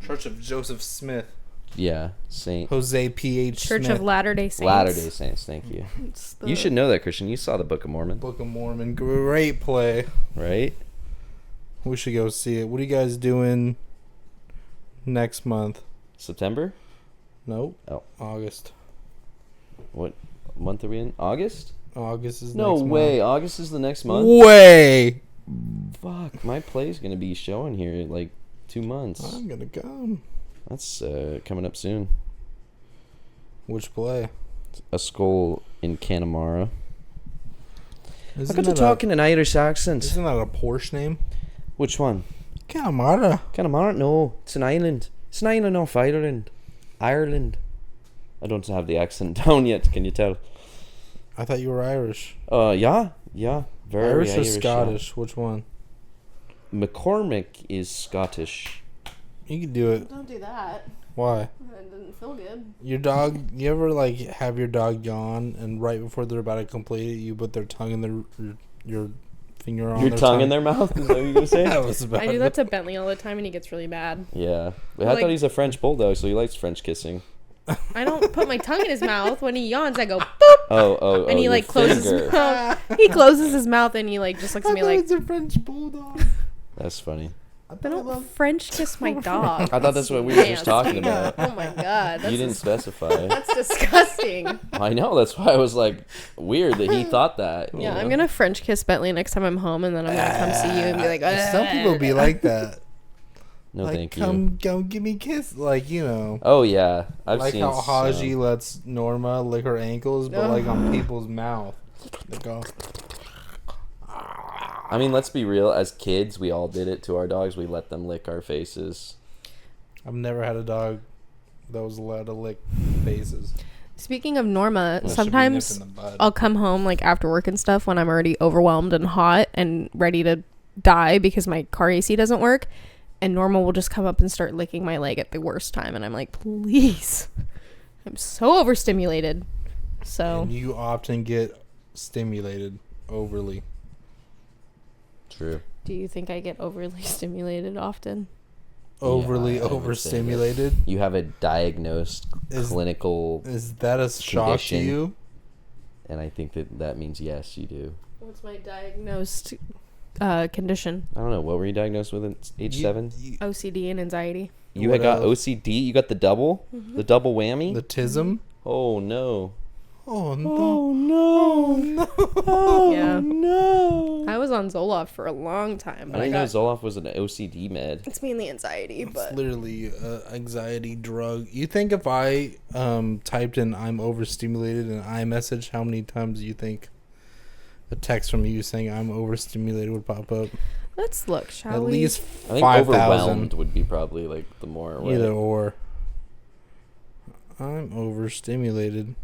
Church of Joseph Smith. yeah, Saint Jose P.H. Church Smith. of Latter-day Saints. Latter-day Saints. Thank you. It's the- You should know that, Christian. You saw the Book of Mormon, Book of Mormon. Great play. right? We should go see it. What are you guys doing next month? September. Nope. Oh. August. What month are we in? August? August is No next way. August is the next month. Way. Fuck, my play's gonna be showing here in like 2 months. I'm gonna come. That's coming up soon. Which play? A skull in Connemara. I Isn't got to that talk in an Irish a, accent. isn't that a Porsche name? Which one? Connemara. Connemara? No, it's an island. It's an island off Ireland. Ireland. I don't have the accent down yet. Can you tell? I thought you were Irish. Yeah. Very Irish or yeah. Scottish? Which one? McCormick is Scottish. You can do it. Don't do that. Why? It doesn't feel good. Your dog. You ever like have your dog yawn and right before they're about to complete it, you put their tongue in your finger on Your their tongue in their mouth? Is that what you're gonna say? That was about I do that to Bentley all the time, and he gets really bad. Yeah. But I Like- thought he's a French bulldog, so he likes French kissing. I don't put my tongue in his mouth when he yawns. I go boop, Oh, and he your like closes his finger. mouth. He closes his mouth and he like just looks at me like, it's a French bulldog. That's funny. I don't French kiss my dog. I thought that's what we were just talking about. Oh my god, You didn't specify. that's disgusting. I know. That's why I was like, weird that he thought that. you Yeah, know? I'm gonna French kiss Bentley next time I'm home, and then I'm gonna come see you and be like, Some people be like that. No, like, thank you. come give me a kiss. Like, you know. Oh yeah, I've Like seen. how Haji some. lets Norma lick her ankles, but like on people's mouth. They go, I mean, let's be real. As kids, we all did it to our dogs. We let them lick our faces. I've never had a dog that was allowed to lick faces. Speaking of Norma, That should be sometimes Nip in the bud. I'll come home like after work and stuff when I'm already overwhelmed and hot and ready to die because my car AC doesn't work, and Norma will just come up and start licking my leg at the worst time, and I'm like, please, I'm so overstimulated. So And you often get stimulated overly. True. do you think I get overly stimulated often? Overly I would say that. overstimulated. You have a diagnosed Is- clinical, Is that a shock to Condition. you? and I think that means yes, you do. What's my diagnosed condition? I don't know. What were you diagnosed with at age 7? OCD and anxiety. You What had got else? OCD. You got the double whammy. The tism? Oh no. Oh no. Oh no. Oh Yeah. no. I was on Zoloft for a long time, I but I didn't know got, Zoloft was an OCD med. it's mainly anxiety, It's but literally an anxiety drug. You think if I typed in "I'm overstimulated" in iMessage, how many times do you think a text from you saying "I'm overstimulated" would pop up? let's look, shall At we? least I think 5,000. overwhelmed would be probably like the more. Right? Either or. I'm overstimulated.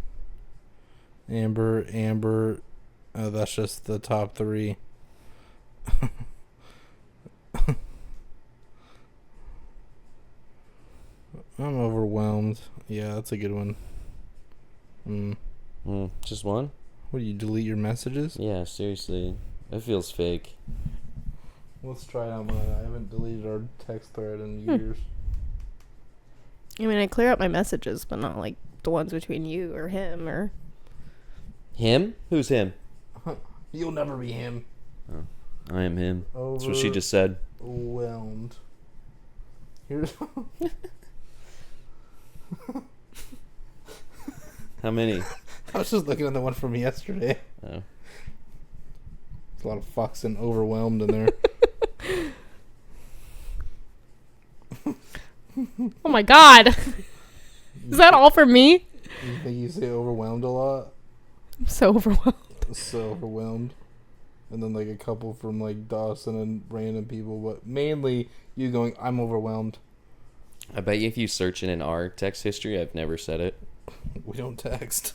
Amber. Oh, that's just the top 3. I'm overwhelmed. Yeah, that's a good one. Just one? What do you delete your messages? Yeah, seriously. That feels fake. Let's try it on mine. I haven't deleted our text thread in years. I mean, I clear up my messages, but not like the ones between you or him or. Him? Who's him? You'll never be him. I am him. That's what she just said. Overwhelmed. Here's How many? I was just looking at the one from yesterday. Oh. There's a lot of fucks and overwhelmed in there. Oh my god! Is that all for me? You think you say overwhelmed a lot? I'm so overwhelmed. So overwhelmed. And then like a couple from like Dawson and random people, but mainly you going, I'm overwhelmed. I bet you if you search in our text history, I've never said it. We don't text.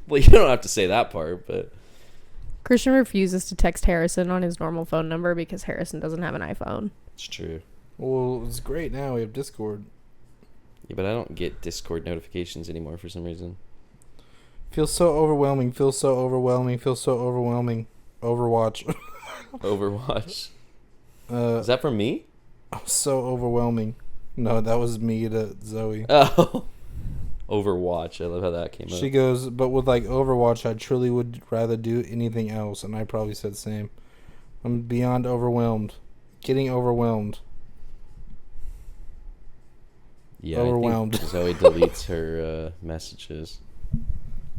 Well, you don't have to say that part, but Christian refuses to text Harrison on his normal phone number because Harrison doesn't have an iPhone. it's true. Well, it's great now. We have Discord. Yeah, but I don't get Discord notifications anymore for some reason. Feels so overwhelming. Feels so overwhelming. Feels so overwhelming. Overwatch. Overwatch. Is that from me? So overwhelming. No, that was me to Zoe. Oh. Overwatch. I love how that came She up. goes, but with like Overwatch, I truly would rather do anything else. And I probably said the same. I'm beyond overwhelmed. Getting overwhelmed. Yeah, Overwhelmed. I think Zoe deletes her messages.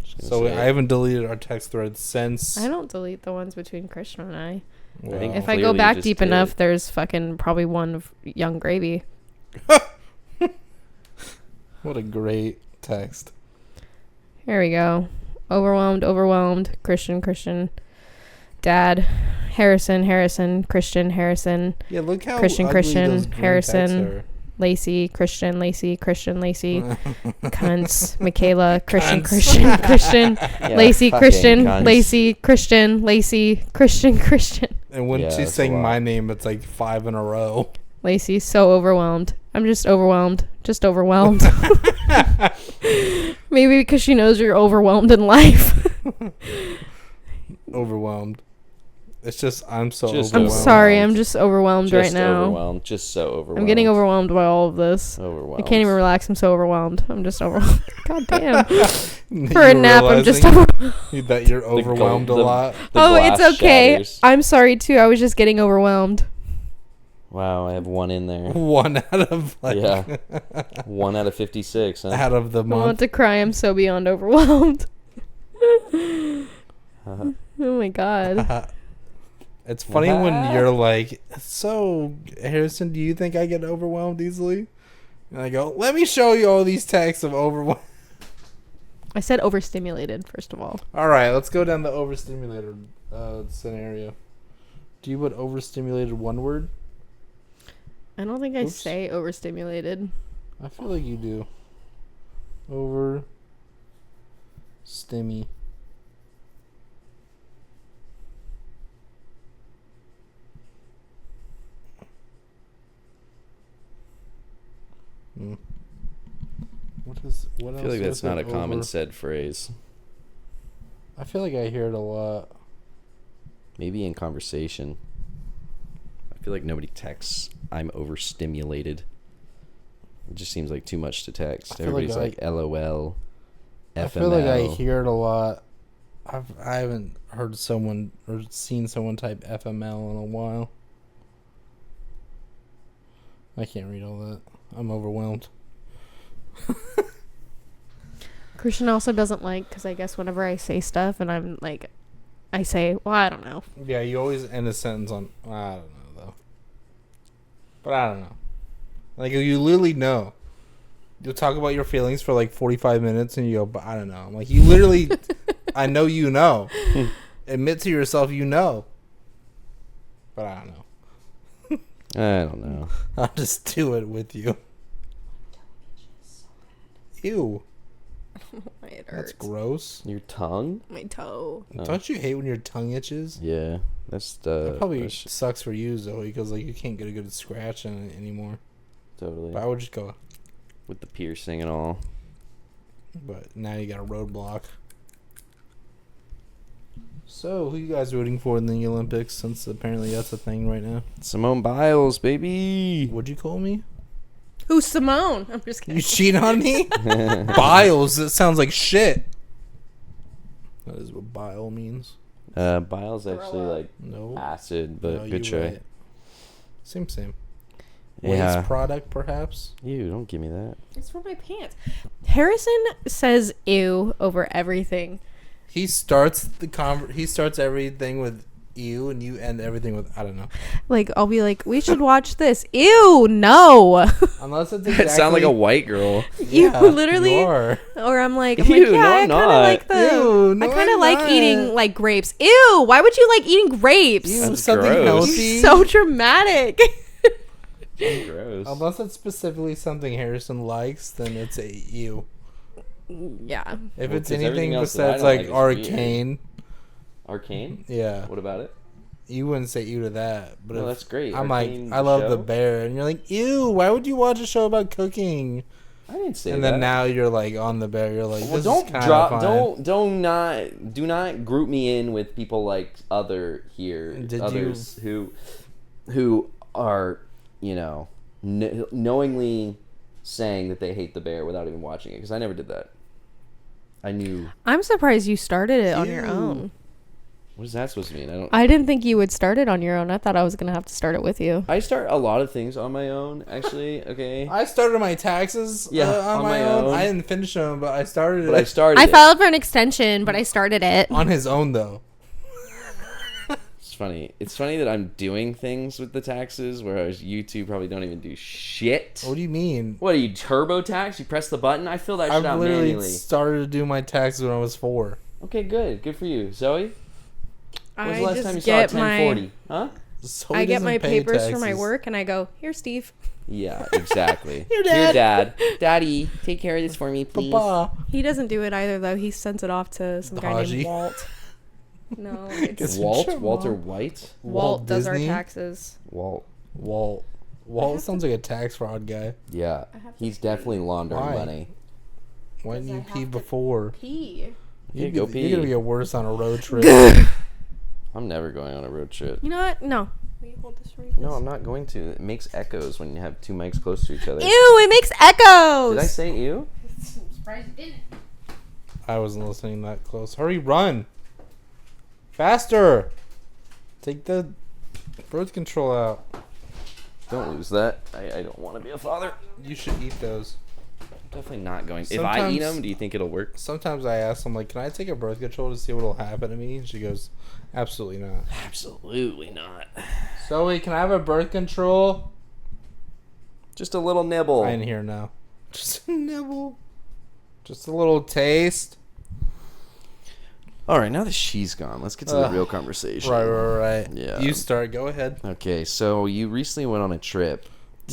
Just gonna So say I it. haven't deleted our text thread since. I don't delete the ones between Christian and I. Wow. think If I go Clearly back just deep did. enough, there's fucking probably one of Young Gravy. What a great text. Here we go. Overwhelmed. Christian. Dad. Harrison. Christian. Yeah, look how Christian, ugly Christian, those green Harrison. texts Lacey. Christian. Lacey. Cunts. Michaela. Cunts. Christian. Yeah, Lacey. fucking Christian. cunts. Lacey. Christian. And when Yeah, she's that's a saying lot. my name, it's like 5 in a row. Lacey. So overwhelmed. I'm just overwhelmed. Maybe because she knows you're overwhelmed in life. Overwhelmed. It's just, I'm so Just I'm overwhelmed. sorry. I'm just overwhelmed Just right now. overwhelmed. Just so overwhelmed. I'm getting overwhelmed by all of this. Overwhelmed. I can't even relax. I'm so overwhelmed. I'm just overwhelmed. God damn. You For a nap, I'm just realizing overwhelmed. that you're overwhelmed a the- lot. The Oh, it's glass okay. shatters. I'm sorry too. I was just getting overwhelmed. Wow, I have one in there. 1 out of like Yeah. 1 out of 56, huh? out of the I want month. to cry. I'm so beyond overwhelmed. Uh-huh. Oh my god. It's funny when you're like, so Harrison, do you think I get overwhelmed easily? And I go, let me show you all these texts of overwhelmed. I said overstimulated first of all. All right, let's go down the overstimulated scenario. Do you put overstimulated one word? I don't think I Oops. say overstimulated. I feel like you do. Over. Stimmy. Hmm. What I else? feel like that's is not a it common over? said phrase. I feel like I hear it a lot. Maybe in conversation. I feel like nobody texts, I'm overstimulated. It just seems like too much to text. I feel like Everybody's like, LOL, FML. I feel like I hear it a lot. I haven't heard someone or seen someone type FML in a while. I can't read all that. I'm overwhelmed. Christian also doesn't like, because I guess whenever I say stuff and I'm like, I say, well, I don't know. Yeah, you always end a sentence on, I don't know, though. But I don't know. Like, you literally know. You'll talk about your feelings for like 45 minutes and you go, but I don't know. I'm like, you literally, I know you know. Admit to yourself you know. But I don't know. I don't know. I'll just do it with you. Ew. It That's hurts. gross. Your tongue? My toe. Oh. Don't you hate when your tongue itches? Yeah. That's That probably that's- sucks for you, Zoe, because like you can't get a good scratch in it anymore. totally. But I would just go. With the piercing and all. But now you got a roadblock. So, who you guys rooting for in the Olympics? Since apparently that's a thing right now. Simone Biles, baby. Would you call me? Who's Simone? I'm just kidding. You cheat on me? Biles. That sounds like shit. That is what bile means. Biles actually Throw up. like No. acid, but No, good you're try. right. Same. Yeah. Waste product, perhaps. You don't give me that. It's for my pants. Harrison says ew over everything. He starts he starts everything with ew, and you end everything with I don't know. Like, I'll be like, we should watch this. Ew, no. Unless it's That sound like a exactly- white girl. You literally- you are. Or I'm like, Ew, yeah, no, I I'm kind of not. like the. Ew, no, I kind of I'm like not. eating like grapes. Ew, why would you like eating grapes? Ew, That's something gross. healthy. So dramatic. Gross. Unless it's specifically something Harrison likes, then it's a ew. Yeah. If Well, it's 'cause anything everything else that I besides don't like like is weird. arcane, Arcane? yeah, What about it? you wouldn't say ew to that. But No, if that's great. I'm Arcane, like, I love the show? bear, and you're like, ew. Why would you watch a show about cooking? I didn't say And that. then now you're like on the bear. You're like, Well, this don't is kind drop. of fine. Do not group me in with people like other here. Did others who are knowingly saying that they hate the bear without even watching it, because I never did that. I knew. I'm surprised you started it on your Ew. own. What is that supposed to mean? I didn't think you would start it on your own. I thought I was going to have to start it with you. I start a lot of things on my own, actually. Okay, I started my taxes Yeah, on my own. I didn't finish them, but I started but I it started. I it. filed for an extension, but I started it. on his own though. It's funny. It's funny that I'm doing things with the taxes, whereas you two probably don't even do shit. What do you mean? What are you, TurboTax? You press the button? I fill that shit I've out literally manually. started to do my taxes when I was 4. Okay, good. Good for you. Zoe? When's the I last just time you saw a get my 1040? Huh? So I he get doesn't my pay papers for my taxes. work and I go, "Here, Steve." Yeah, exactly. Your Here, dad. Dad. Daddy, take care of this for me, please. Papa. He doesn't do it either though. He sends it off to some guy Dodgy. named Walt. No, it's Guess Walt? your Walter mom. White? Walt does our Disney? taxes. Walt. Walt sounds like a tax fraud guy. Yeah, I have to he's definitely laundering Why? money. Why didn't Because you I pee have to before? Pee. Yeah, go pee. You're gonna get worse on a road trip. I'm never going on a road trip. You know what? No. Will you hold this for me? No, I'm not going to. It makes echoes when you have two mics close to each other. Ew! It makes echoes. Did I say ew? I'm surprised you didn't. I wasn't listening that close. Hurry, run! Faster! Take the birth control out. Don't lose that. I don't want to be a father. You should eat those. Definitely not going. If I eat Sometimes- them, do you think it'll work? Sometimes I ask them, like, can I take a birth control to see what'll happen to me? And she goes, absolutely not. Absolutely not. Zoe, can I have a birth control? Just a little nibble. I didn't hear no. Just a nibble. Just a little taste. All right, now that she's gone, let's get to the Ugh. real conversation. Right. Yeah. You start. Go ahead. Okay, so you recently went on a trip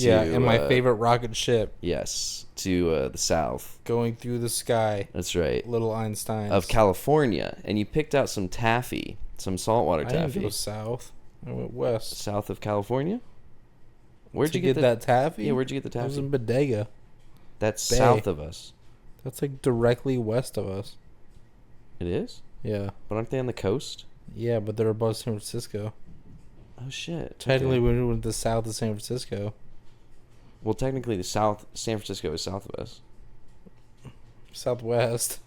Yeah, and my favorite rocket ship Yes, to the south. going through the sky. That's right. Little Einstein. Of California, and you picked out some taffy, some saltwater I didn't taffy. go south. I went west. South of California? Where'd To you get that taffy? Yeah, where'd you get the I was taffy? in Bodega. That's Bay. south of us. That's like directly west of us. It is? Yeah. But aren't they on the coast? Yeah, but they're above San Francisco. Oh shit. Technically, Okay. we went to the south of San Francisco. Well, technically the San Francisco is south of us. Southwest.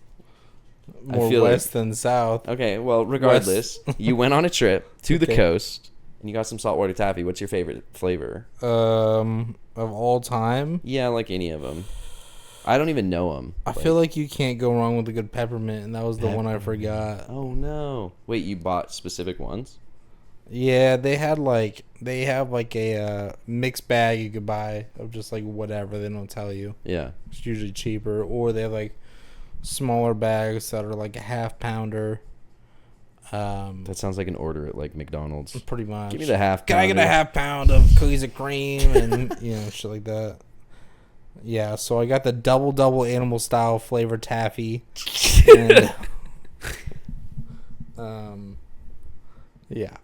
I More feel west than south. Okay, well, regardless, you went on a trip to the Okay. coast and you got some saltwater taffy. What's your favorite flavor? Of all time, Yeah, like any of them. I don't even know them. I feel like you can't go wrong with a good peppermint, and that was the one I Peppermint. forgot. Oh no! Wait, you bought specific ones? Yeah, they have like a mixed bag you could buy of just like whatever. They don't tell you. Yeah. It's usually cheaper, or they have like smaller bags that are like a half pounder. That sounds like an order at like McDonald's. Pretty much. Give me the half. Can I get a pounder. half pound of cookies and cream and shit like that? Yeah, so I got the double animal style flavor taffy. And, yeah.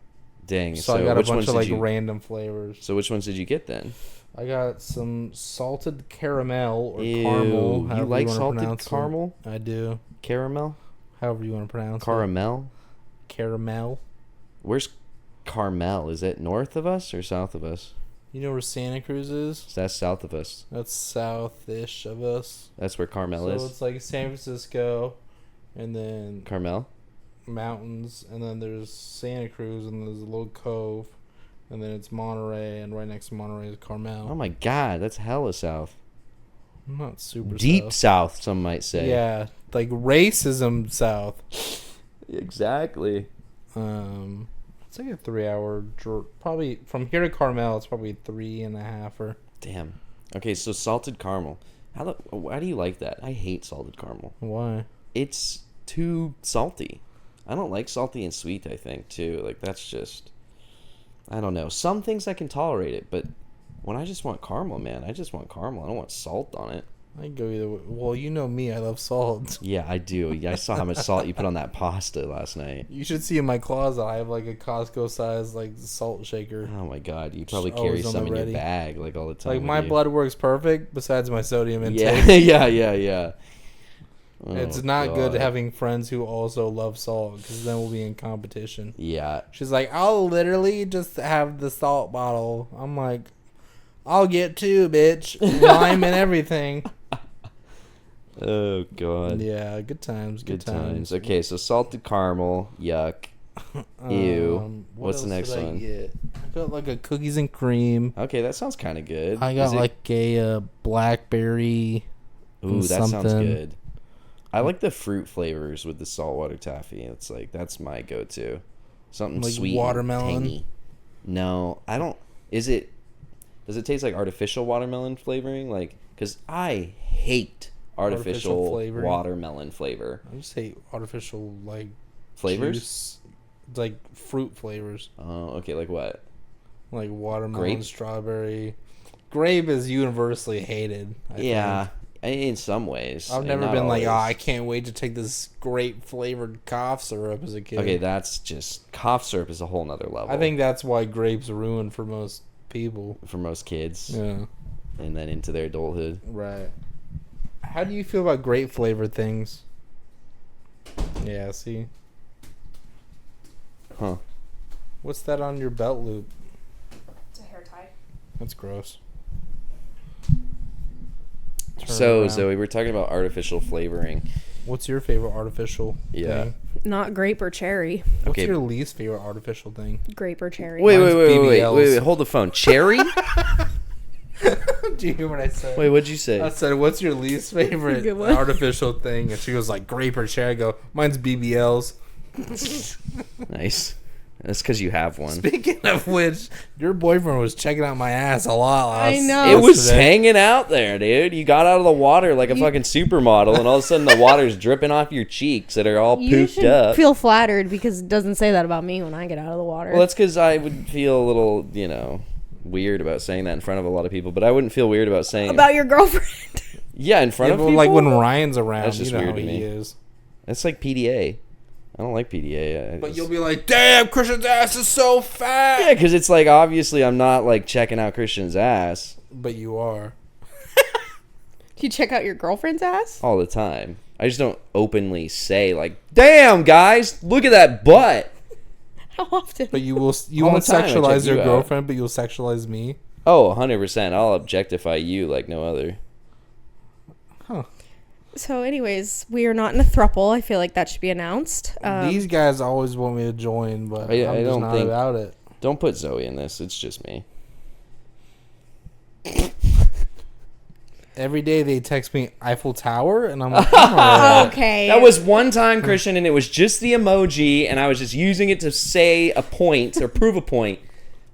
Dang. So I got a which bunch ones of did like you? random flavors. So which ones did you get then? I got some salted caramel or Ew, caramel. you however like wanna salted pronounce it. caramel? I do. Caramel? However you want to pronounce Caramel? it. Caramel. Where's Carmel? Is it north of us or south of us? You know where Santa Cruz is? So that's south of us. That's south-ish of us. That's where Carmel So is. it's like San Francisco, and then Carmel? mountains, and then there's Santa Cruz, and there's a little cove, and then it's Monterey, and right next to Monterey is Carmel. Oh my god, that's hella south. I'm not super Deep south. south, some might say. Yeah, like racism south. Exactly. It's like a 3-hour probably from here to Carmel. It's probably 3.5 or. Damn. Okay, so salted caramel. Why do you like that? I hate salted caramel. Why? It's too salty. I don't like salty and sweet, I think, too. Like, that's just... I don't know. Some things I can tolerate it, but when I just want caramel, man, I just want caramel. I don't want salt on it. I can go either way. Well, you know me. I love salt. Yeah, I do. I saw how much salt you put on that pasta last night. You should see in my closet. I have like a Costco size like salt shaker. Oh my god, you probably Just carry always on some the in your ready. bag like all the time. Like with my you. blood works perfect besides my sodium Yeah, intake. yeah. It's Oh, not good God. having friends who also love salt because then we'll be in competition. Yeah. She's like, I'll literally just have the salt bottle. I'm like, I'll get two, bitch. Lime and everything. Oh god. Yeah, good times. Good times. Okay, so salted caramel, yuck. Ew. What What's the else next did I one? get? I got like a cookies and cream. Okay, that sounds kind of good. I got Is it- like a blackberry. Ooh, that sounds something. good. I like the fruit flavors with the saltwater taffy. It's like that's my go-to. Something Like sweet, and watermelon? tangy. No, I don't. Does it taste like artificial watermelon flavoring? Like, because I hate artificial flavoring? watermelon flavor. I just hate artificial like Flavors? juice, like fruit flavors, Oh, okay. Like what? like watermelon, Grape? strawberry. Grape is universally hated. I Yeah, think. in some ways. I've and never not been like, oh, always. I can't wait to take this grape flavored cough syrup as a kid. Okay, that's just cough syrup is a whole nother level. I think that's why grapes ruined for most people. for most kids, Yeah, and then into their adulthood. right. How do you feel about grape flavored things? Yeah, see, Huh. what's that on your belt loop? It's a hair tie. That's gross. Turn So around. Zoe, we're talking about artificial flavoring. What's your favorite artificial Yeah. thing? Not grape or cherry. What's Okay. your least favorite artificial thing? Grape or cherry. Wait, Mine's BBLs. wait, hold the phone. Cherry? Do you hear what I said? Wait, what'd you say? I said, what's your least favorite Good one. artificial thing? And she was like, grape or cherry. I go, mine's BBLs. Nice. That's because you have one. Speaking of which, your boyfriend was checking out my ass a lot I last know. It was yesterday. hanging out there, dude. You got out of the water like a fucking supermodel, and all of a sudden the water's dripping off your cheeks that are all You pooped should up. feel flattered because it doesn't say that about me when I get out of the water. Well, that's because I would feel a little, weird about saying that in front of a lot of people, but I wouldn't feel weird about saying About your girlfriend. yeah, in front Yeah, of but people. like when Ryan's around, That's just you know weird how to he me. is. It's like PDA. I don't like PDA. But you'll be like, damn, Christian's ass is so fat. yeah, because it's like obviously I'm not like checking out Christian's ass But you are. Do you check out your girlfriend's ass? all the time. I just don't openly say like, "Damn, guys, look at that butt." How often? But you will. You All won't the time I check sexualize your you out. girlfriend, but you'll sexualize me. Oh, 100%. I'll objectify you like no other. So, anyways, we are not in a throuple. I feel like that should be announced. These guys always want me to join, but I I'm just don't not think- about it. Don't put Zoe in this. It's just me. Every day they text me Eiffel Tower, and I'm like, I'm alright. Okay. That was one time, Christian, and it was just the emoji, and I was just using it to say a point or prove a point.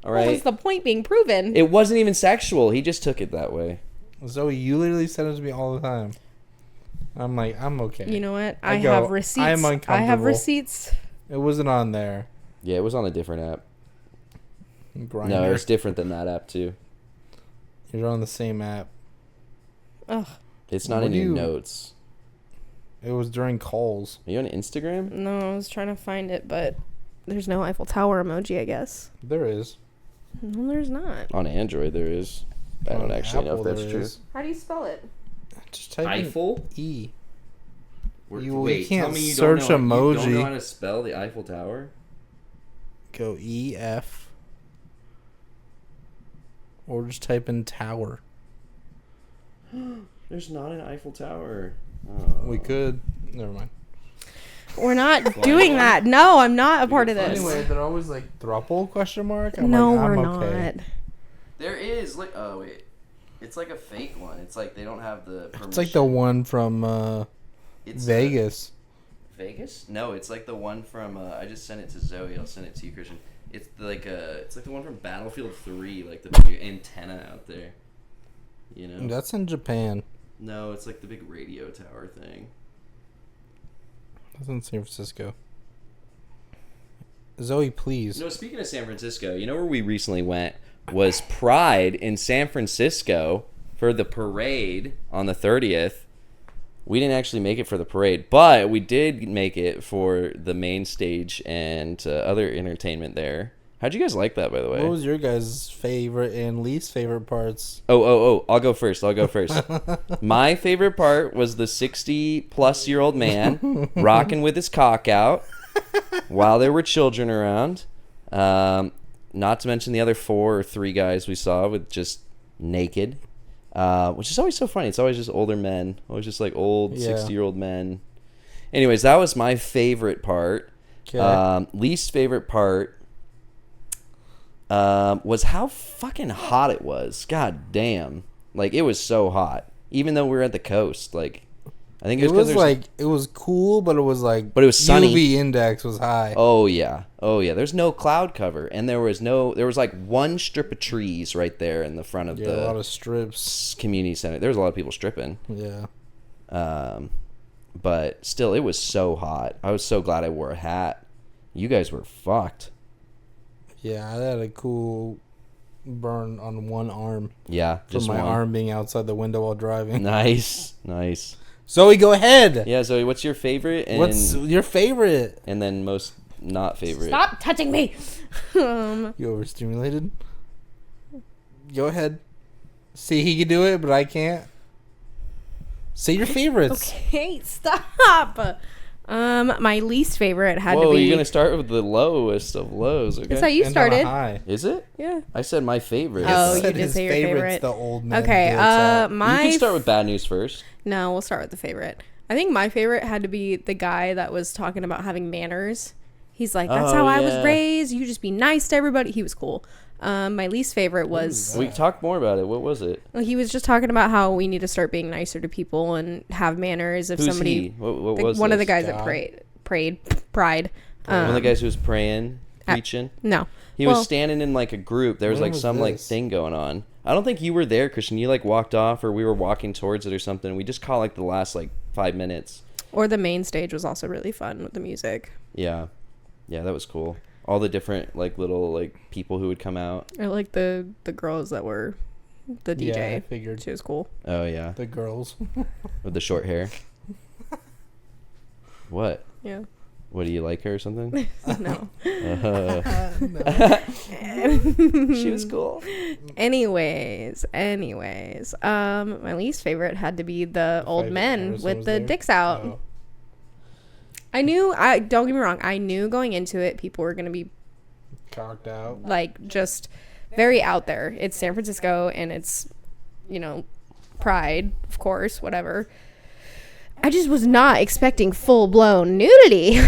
All What was right. the point being proven? It wasn't even sexual. He just took it that way. Zoe, you literally send it to me all the time. I'm like, I'm okay. You know what? I I go, have receipts. I am I have uncomfortable. receipts. It wasn't on there. Yeah, it was on a different app. Grindr. No, it's different than that app too. You're on the same app. Ugh. It's not What in do your you- notes. It was during calls. Are you on Instagram? No, I was trying to find it, but there's no Eiffel Tower emoji, I guess. There is. No, there's not. On Android, there is. I On don't actually know Apple if that's there true. is. How do you spell it? Just type Eiffel? in E. You Wait, can't tell me you search don't know, You emoji. don't know how to spell the Eiffel Tower? Go EF. Or just type in tower. There's not an Eiffel Tower. Oh. We could. Never mind. We're not doing that. No, I'm not a part of this. Anyway, they're always like thruple question mark. No, like, we're I'm not. okay. There is like wait. It's like a fake one. It's like they don't have the permission. It's like the one from It's Vegas. Vegas? No, it's like the one from I just sent it to Zoe. I'll send it to you, Christian. It's like the one from Battlefield 3, like the big antenna out there. You know? That's in Japan. No, it's like the big radio tower thing. That's in San Francisco. Zoe, please. No, speaking of San Francisco, you know where we recently went was Pride in San Francisco for the parade on the 30th. We didn't actually make it for the parade, but we did make it for the main stage and other entertainment there. How'd you guys like that, by the way? What was your guys' favorite and least favorite parts? Oh, I'll go first. My favorite part was the 60-plus-year-old man rocking with his cock out while there were children around. Not to mention the other 4 or 3 guys we saw with just naked, which is always so funny. It's always just older men, always just like old Yeah. 60-year-old men. Anyways, that was my favorite part. Okay. Least favorite part was how fucking hot it was. God damn. Like, it was so hot. Even though we were at the coast. Like, I think it It was, 'cause was there's- like, it was cool, but it was like, But it was sunny. UV index was high. Oh, yeah. There's no cloud cover. And there was like one strip of trees right there in the front of Yeah, a lot the of strips. community center. There was a lot of people stripping. Yeah. But still, it was so hot. I was so glad I wore a hat. You guys were fucked. Yeah, I had a cool burn on one arm Yeah, from just my one. arm being outside the window while driving. Nice. Zoe, go ahead. Yeah, Zoe, what's your favorite? And, What's your favorite? and then most not favorite? Stop touching me. You overstimulated? Go ahead. See, he can do it, but I can't. Say your favorites. Okay, stop. My least favorite had Whoa, to be. you're gonna start with the lowest of lows, okay? That's how you End on a started. high. Is it? Yeah. I said my favorite. Oh, He you said did his say your favorite's favorite. The old man. Okay. dicks out. You My. can start with bad news first. No, we'll start with the favorite. I think my favorite had to be the guy that was talking about having manners. He's like, that's Oh, how I yeah. was raised. You just be nice to everybody. He was cool. My least favorite was We talked more about it. What was it? well, he was just talking about how we need to start being nicer to people and have manners. If Who's somebody, he? What the- was one of the this? guys that God. prayed, Pride. One of the guys who was praying, preaching. No, He well, was standing in like a group. There was When like was some like this? thing going on. I don't think you were there, Christian. You like walked off, or we were walking towards it or something. We just caught like the last like 5 minutes. or the main stage was also really fun with the music. Yeah, that was cool. All the different like little like people who would come out. I like the girls that were the DJ. Yeah, I figured. She was cool. Oh yeah, The girls. with the short hair. What? Yeah. What, do you like her or something? No. She was cool. Anyways, my least favorite had to be the old favorite men Harrison with was the there? dicks out. Oh. Don't get me wrong, I knew going into it people were gonna be Cocked out. like just very out there. It's San Francisco and it's, Pride, of course, whatever. I just was not expecting full blown nudity.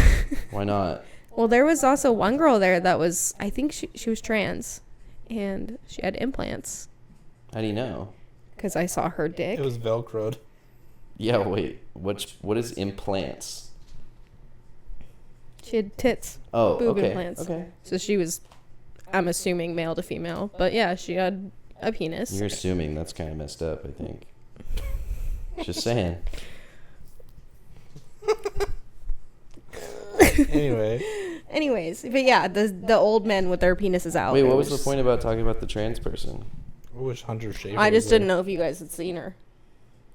Why not? Well, there was also one girl there that was, I think she was trans, and she had implants How do you know? because I saw her dick. It was Velcroed. Yeah, wait. What is implants? She had tits, Oh, boob okay. implants. Okay. So she was, I'm assuming, male to female, but yeah, she had a penis. You're assuming. That's kind of messed up, I think. Just saying. Anyway, Anyways, but yeah, the old men with their penises out. Wait, it what was was- the point about talking about the trans person? I wish Hunter Schafer. I just was there. didn't know if you guys had seen her.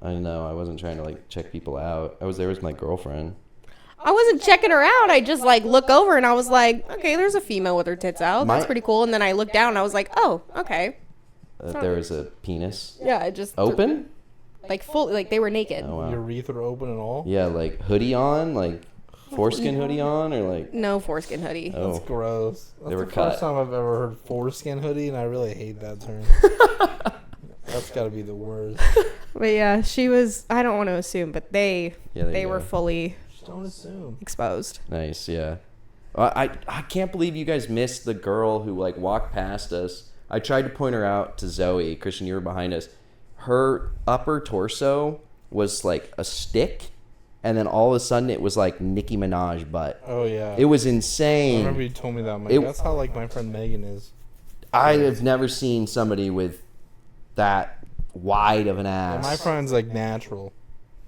I know. I wasn't trying to like check people out. I was there with my girlfriend. I wasn't checking her out. I just like look over and I was like, okay, there's a female with her tits out. That's My- pretty cool. And then I looked down and I was like, oh, okay. There was a penis Yeah, I just open. like full, like they were naked. Oh wow. Urethra open and all. Yeah, like hoodie on, like foreskin hoodie on, or like No foreskin hoodie. That's oh. gross. That's They were the cut. first time I've ever heard foreskin hoodie, and I really hate that term. That's got to be the worst. But yeah, she was. I don't want to assume, but Yeah, there they you were go. fully Just don't assume. exposed. Nice, yeah. I can't believe you guys missed the girl who like walked past us. I tried to point her out to Zoe. Christian, you were behind us. Her upper torso was like a stick, and then all of a sudden it was like Nicki Minaj butt. Oh yeah. It was I insane. remember you told me that. I'm like, It- that's how like my friend Megan is. I have never seen somebody with that wide of an And ass. my friend's like natural.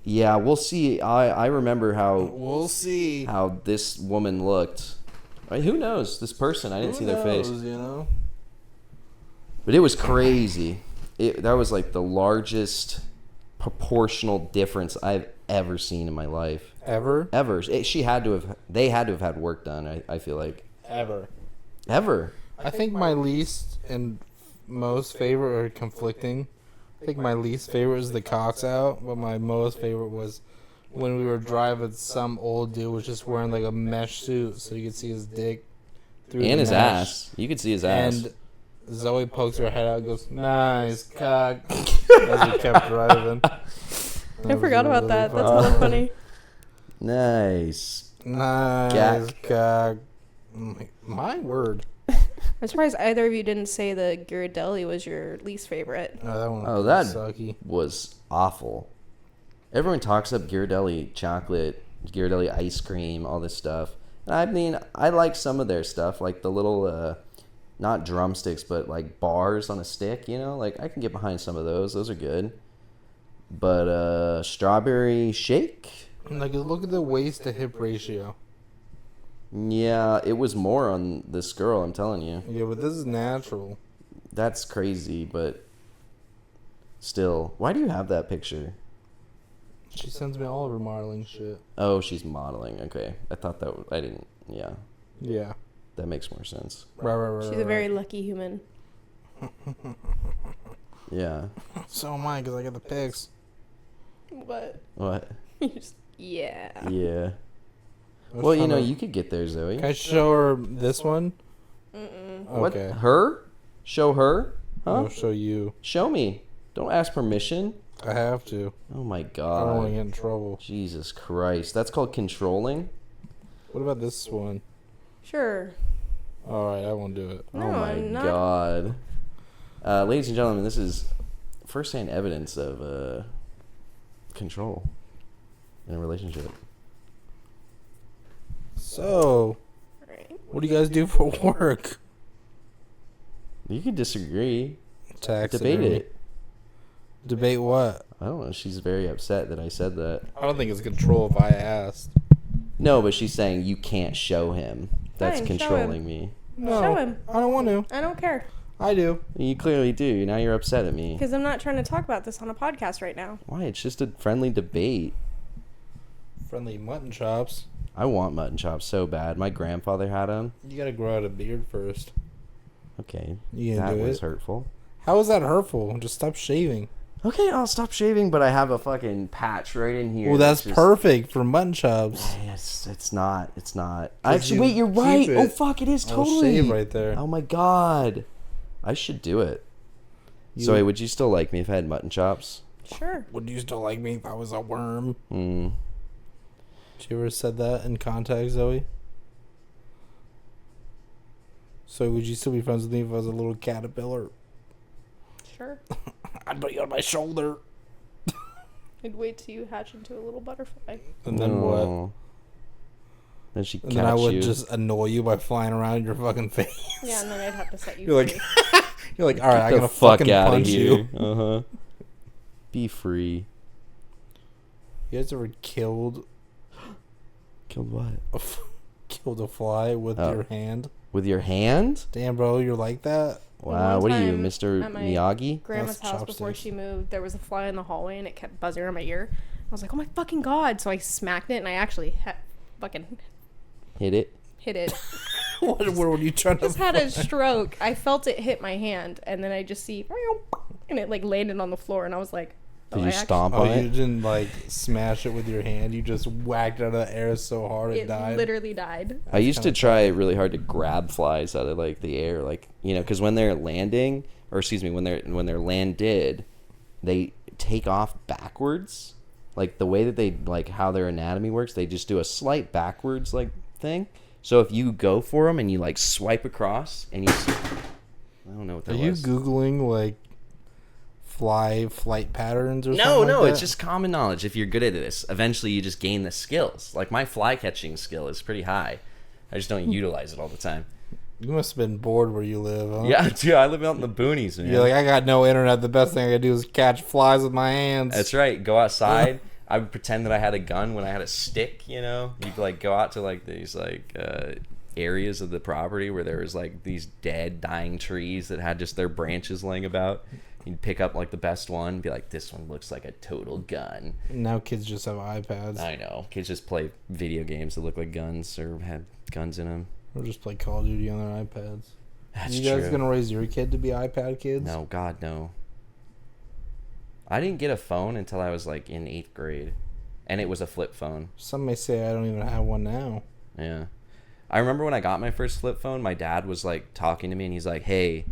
Yeah, we'll see. I remember We'll see. how this woman looked. Who knows? This person, I didn't see their face. You know. But it was crazy. That was like the largest proportional difference I've ever seen in my life. Ever. Ever. They had to have had work done, I feel like. Ever. Ever. I think my least and most favorite are conflicting. I think my least favorite was the cocks out, but my most favorite was when we were driving. Some old dude was just wearing like a mesh suit, so you could see his dick through And the his mesh. ass. You could see his ass. And Zoe pokes her head out, and goes, "Nice cock," as we kept driving. I forgot about that. That's kind of funny. Nice. Nice Gack. cock. My word. I'm surprised either of you didn't say the Ghirardelli was your least favorite. Oh, that one. Oh, was that sucky. was awful. Everyone talks up Ghirardelli chocolate, Ghirardelli ice cream, all this stuff. And I mean, I like some of their stuff, like the little, not drumsticks, but like bars on a stick, you know? Like, I can get behind some of those. Those are good. But, strawberry shake? Like, look at the waist to hip ratio. Yeah, it was more on this girl, I'm telling you. Yeah, but this is natural. That's crazy, but still. Why do you have that picture? She sends me all of her modeling shit. Oh, she's modeling. Okay. I thought that I didn't. Yeah. Yeah. That makes more sense. Right. She's a very lucky human. Yeah. So am I, because I got the pics. What? What? Yeah. Yeah. I was Well, you trying know, to- you could get there, Zoe. Can I show her this one? What? Okay. Her? Show her? I'll Huh? show you. Show me. Don't ask permission. I have to. Oh my I don't want to god. get in trouble. Jesus Christ. That's called controlling? What about this one? Sure. Alright, I won't do it. No, Oh my I'm not. god. Ladies and gentlemen, this is first-hand evidence of control in a relationship. So, Right. what do you guys do for work? You could disagree. Taxidermy. Debate it. Debate what? I don't know. She's very upset that I said that. I don't think it's control if I asked. No, but she's saying you can't show him. that's Fine, show controlling him. me. No, Show him. I don't want to. I don't care. I do. You clearly do. Now you're upset at me. Because I'm not trying to talk about this on a podcast right now. Why? It's just a friendly debate. Friendly mutton chops. I want mutton chops so bad. My grandfather had them. You gotta grow out a beard first. Okay, You gonna that do was it? hurtful. How is that hurtful? Just stop shaving. Okay, I'll stop shaving, but I have a fucking patch right in here. Well, that's just- perfect for mutton chops. Hey, it's not. It's not. 'Cause Actually, you wait, you're keep right. it. Oh, fuck, it is I'll totally. shave right there. Oh my god. I should do it. You- So, wait, would you still like me if I had mutton chops? Sure. Would you still like me if I was a worm? Hmm. Did you ever said that in context, Zoe? So would you still be friends with me if I was a little caterpillar? Sure. I'd put you on my shoulder. I'd wait till you hatch into a little butterfly. And then what? Oh. Then she And then I catch would you. just annoy you by flying around in your fucking face. Yeah, and then I'd have to set you You're like, free. you're like, all right, I'm Get gonna the fuck fucking out of punch here. you. Uh huh. Be free. You guys ever killed Killed what? killed a fly with Oh. your hand? With your hand? Damn, bro, you're like that. Wow. one What are you, time Mr. at my Miyagi? Grandma's That's house before chopsticks. she moved, there was a fly in the hallway and it kept buzzing around my ear. I was like, oh my fucking god. So I smacked it and I actually fucking Hit it. hit it. What were you trying to? Just had a stroke. I felt it hit my hand and then I just see and it like landed on the floor and I was like, Did oh, you I stomp Oh, on you it? didn't like smash it with your hand. You just whacked it out of the air so hard it It died. literally died. I used to kinda try really hard to grab flies out of like the air, like because when they're landing, or excuse me, when they're landed, they take off backwards, like the way that they like how their anatomy works. They just do a slight backwards like thing. So if you go for them and you like swipe across and I don't know what Are that you was. googling like flight patterns or No, something? no, like it's that? just common knowledge. If you're good at this, eventually you just gain the skills. Like my fly catching skill is pretty high. I just don't utilize it all the time. You must have been bored where you live, huh? Yeah, dude, I live out in the boonies, man. You're like, I got no internet. The best thing I can do is catch flies with my hands. That's right. Go outside. I would pretend that I had a gun when I had a stick. You'd like go out to like these like areas of the property where there was like these dead, dying trees that had just their branches laying about. You'd pick up like the best one, and be like, "This one looks like a total gun." Now kids just have iPads. I know. Kids just play video games that look like guns or have guns in them. Or just play Call of Duty on their iPads. That's you guys true. gonna raise your kid to be iPad kids? No, God, no. I didn't get a phone until I was like in 8th grade, and it was a flip phone. Some may say I don't even have one now. Yeah. I remember when I got my first flip phone, my dad was like talking to me and he's like, "Hey,"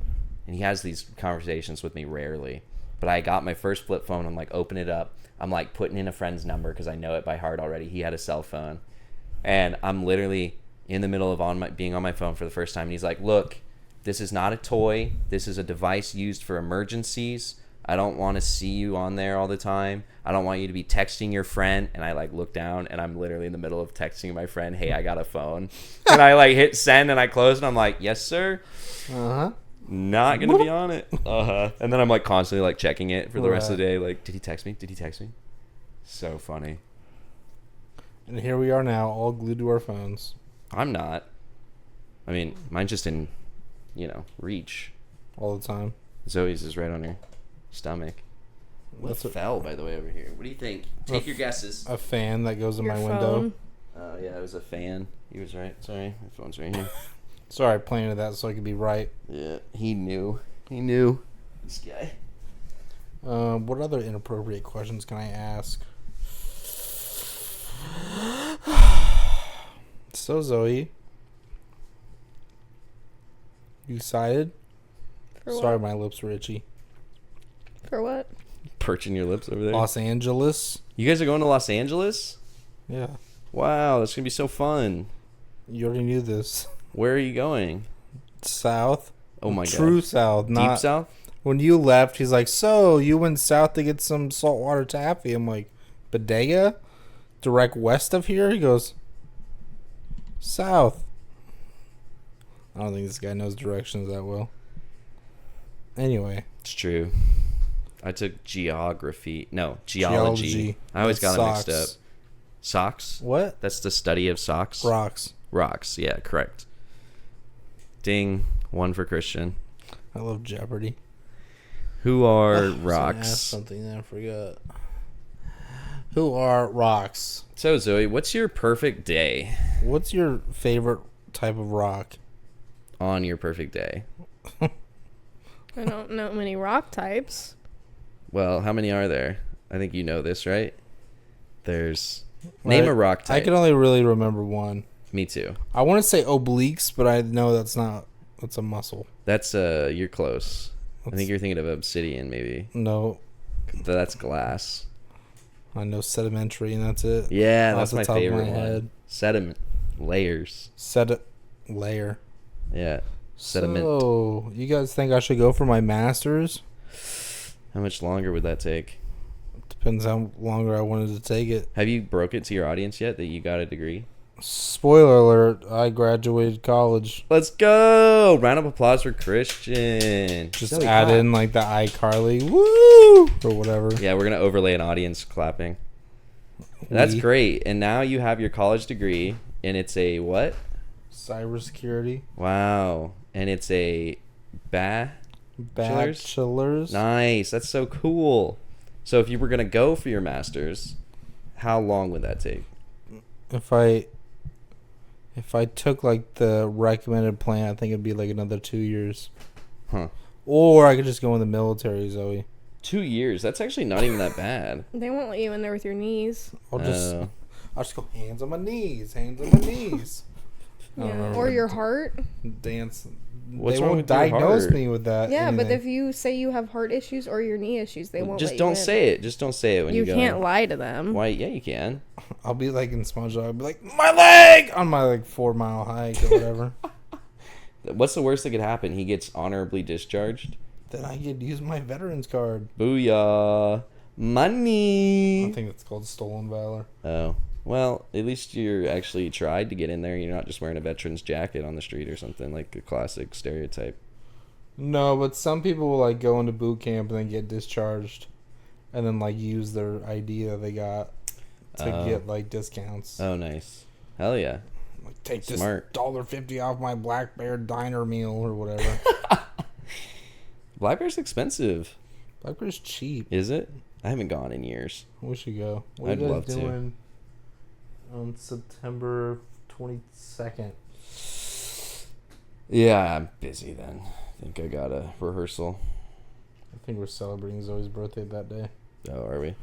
and he has these conversations with me rarely. But I got my first flip phone. I'm like, open it up. I'm like putting in a friend's number because I know it by heart already. He had a cell phone. And I'm literally in the middle of being on my phone for the first time. And he's like, "Look, this is not a toy. This is a device used for emergencies. I don't want to see you on there all the time. I don't want you to be texting your friend." And I like look down and I'm literally in the middle of texting my friend, "Hey, I got a phone." And I like hit send and I close and I'm like, "Yes, sir." Uh-huh. Not gonna be on it. And then I'm like constantly like checking it for the rest of the Right. day. Like, did he text me? Did he text me? So funny. And here we are now, all glued to our phones. I'm not. I mean, mine's just in, reach. All the time. Zoe's is right on her stomach. What That's what- fell, by the way, over here? What do you think? Take your guesses. A fan that goes in Your my phone. window. Oh, yeah, it was a fan. He was right. Sorry, my phone's right here. Sorry, I planted that so I could be right. Yeah, he knew. He knew. This guy. What other inappropriate questions can I ask? So, Zoe. You excited? For Sorry, what? my lips were itchy. For what? Perching your lips over there. Los Angeles? You guys are going to Los Angeles? Yeah. Wow, that's going to be so fun. You already knew this. Where are you going? South. Oh my True god. south, not Deep South? When you left, he's like, "So you went south to get some saltwater taffy?" I'm like, "Bodega, direct west of here." He goes, "South." I don't think this guy knows directions that well. Anyway, It's true. I took geography. No, Geology. geology. I always That's got it mixed socks. up. Socks? what? That's the study of socks? Rocks. Rocks, yeah, correct. Ding. One for Christian. I love Jeopardy. Who are I was gonna ask rocks? something that I forgot. Who are rocks? So, Zoe, what's your perfect day What's your favorite type of rock? on your perfect day? I don't know many rock types. Well, how many are there? I think you know this, right? There's... Name a rock I type. can only really remember one. Me too. I want to say obliques, but I know that's not. That's a muscle. That's, you're close. I That's- think you're thinking of obsidian, maybe. No, That's glass. I know sedimentary, and that's it. Yeah, Off that's the my top of favorite my one. head. Sediment. Layers. Layer. Yeah. Sediment. So, you guys think I should go for my master's? How much longer would that take? Depends how longer I wanted to take it. Have you broke it to your audience yet that you got a degree? Spoiler alert, I graduated college. Let's go! Round of applause for Christian. Just Zoe, add clap. in like the iCarly, woo, or whatever. Yeah, we're going to overlay an audience clapping. That's We- great. And now you have your college degree, and it's a what? Cybersecurity. Wow. And it's a Bachelor's? Bachelor's. Nice. That's so cool. So if you were going to go for your master's, how long would that take? If I took like the recommended plan, I think it'd be like another 2 years. Huh. Or I could just go in the military, Zoe. 2 years. That's actually not even that bad. They won't let you in there with your knees. I'll just Oh. I'll just go hands on my knees, hands on my knees. I don't Yeah. remember Or what your heart. dance. What's They wrong won't with your diagnose heart? me with that. Yeah, but anything. if you say you have heart issues or your knee issues, they won't Just let don't you in. say it. Just don't say it when you, You go. can't lie to them. Why? Yeah, you can. I'll be like in SpongeBob, I'll be like, my leg on my like 4 mile hike or whatever. What's the worst that could happen? He gets honorably discharged. Then I get to use my veterans card. Booyah. Money. I think it's called stolen valor. Oh. Well, at least you're actually tried to get in there. You're not just wearing a veteran's jacket on the street or something like a classic stereotype. No, but some people will like go into boot camp and then get discharged, and then like use their ID that they got to Oh. get like discounts. Oh, nice. Hell yeah. Like take Smart. this $1.50 off my Black Bear diner meal or whatever. Black Bear's expensive. Black Bear's cheap. Is it? I haven't gone in years. We should go. What I'd are you love guys to. doing on September 22nd? Yeah, I'm busy then. I think I got a rehearsal. I think we're celebrating Zoe's birthday that day. Oh, are we?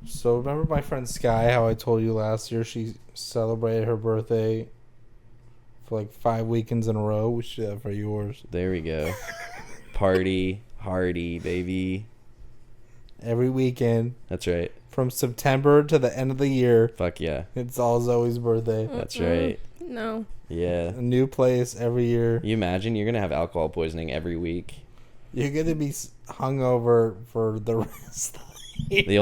So remember my friend Sky, how I told you last year she celebrated her birthday for like 5 weekends in a row? We should do that for yours. There we go. Party, hardy, baby. Every weekend That's right. from September to the end of the year, Fuck yeah. it's all Zoe's birthday. That's Mm-mm. right. No. Yeah. A new place every year. You imagine you're gonna have alcohol poisoning every week. You're gonna be hungover for the rest of the year. The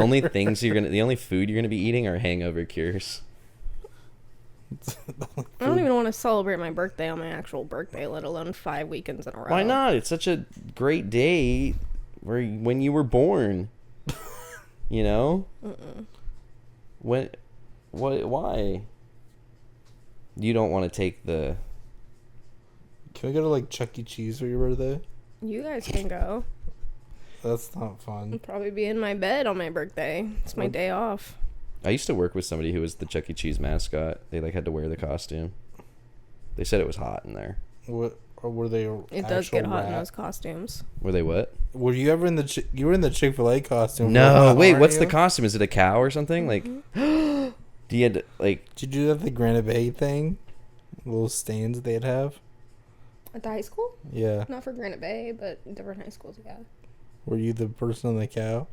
only food you're gonna be eating are hangover cures. I don't even want to celebrate my birthday on my actual birthday, let alone 5 weekends in a row. Why not? It's such a great day when you were born. You know? Why? You don't want to take the... Can we go to like Chuck E. Cheese for your birthday? You guys can go. That's not I'll fun. probably be in my bed on my birthday. It's my day off. I used to work with somebody who was the Chuck E. Cheese mascot. They like had to wear the costume. They said it was hot in there. What or were they? It does get actual hot in rat? those costumes. Were they what? Were you ever in the? You were in the Chick-fil-A costume. for a No, while, wait. weren't What's the you? costume? Is it a cow or something? Like, do you had like? Did you do that the Granite Bay thing? Little stands they'd have. At the high school? Yeah. Not for Granite Bay, but different high schools, yeah. Were you the person on the cow?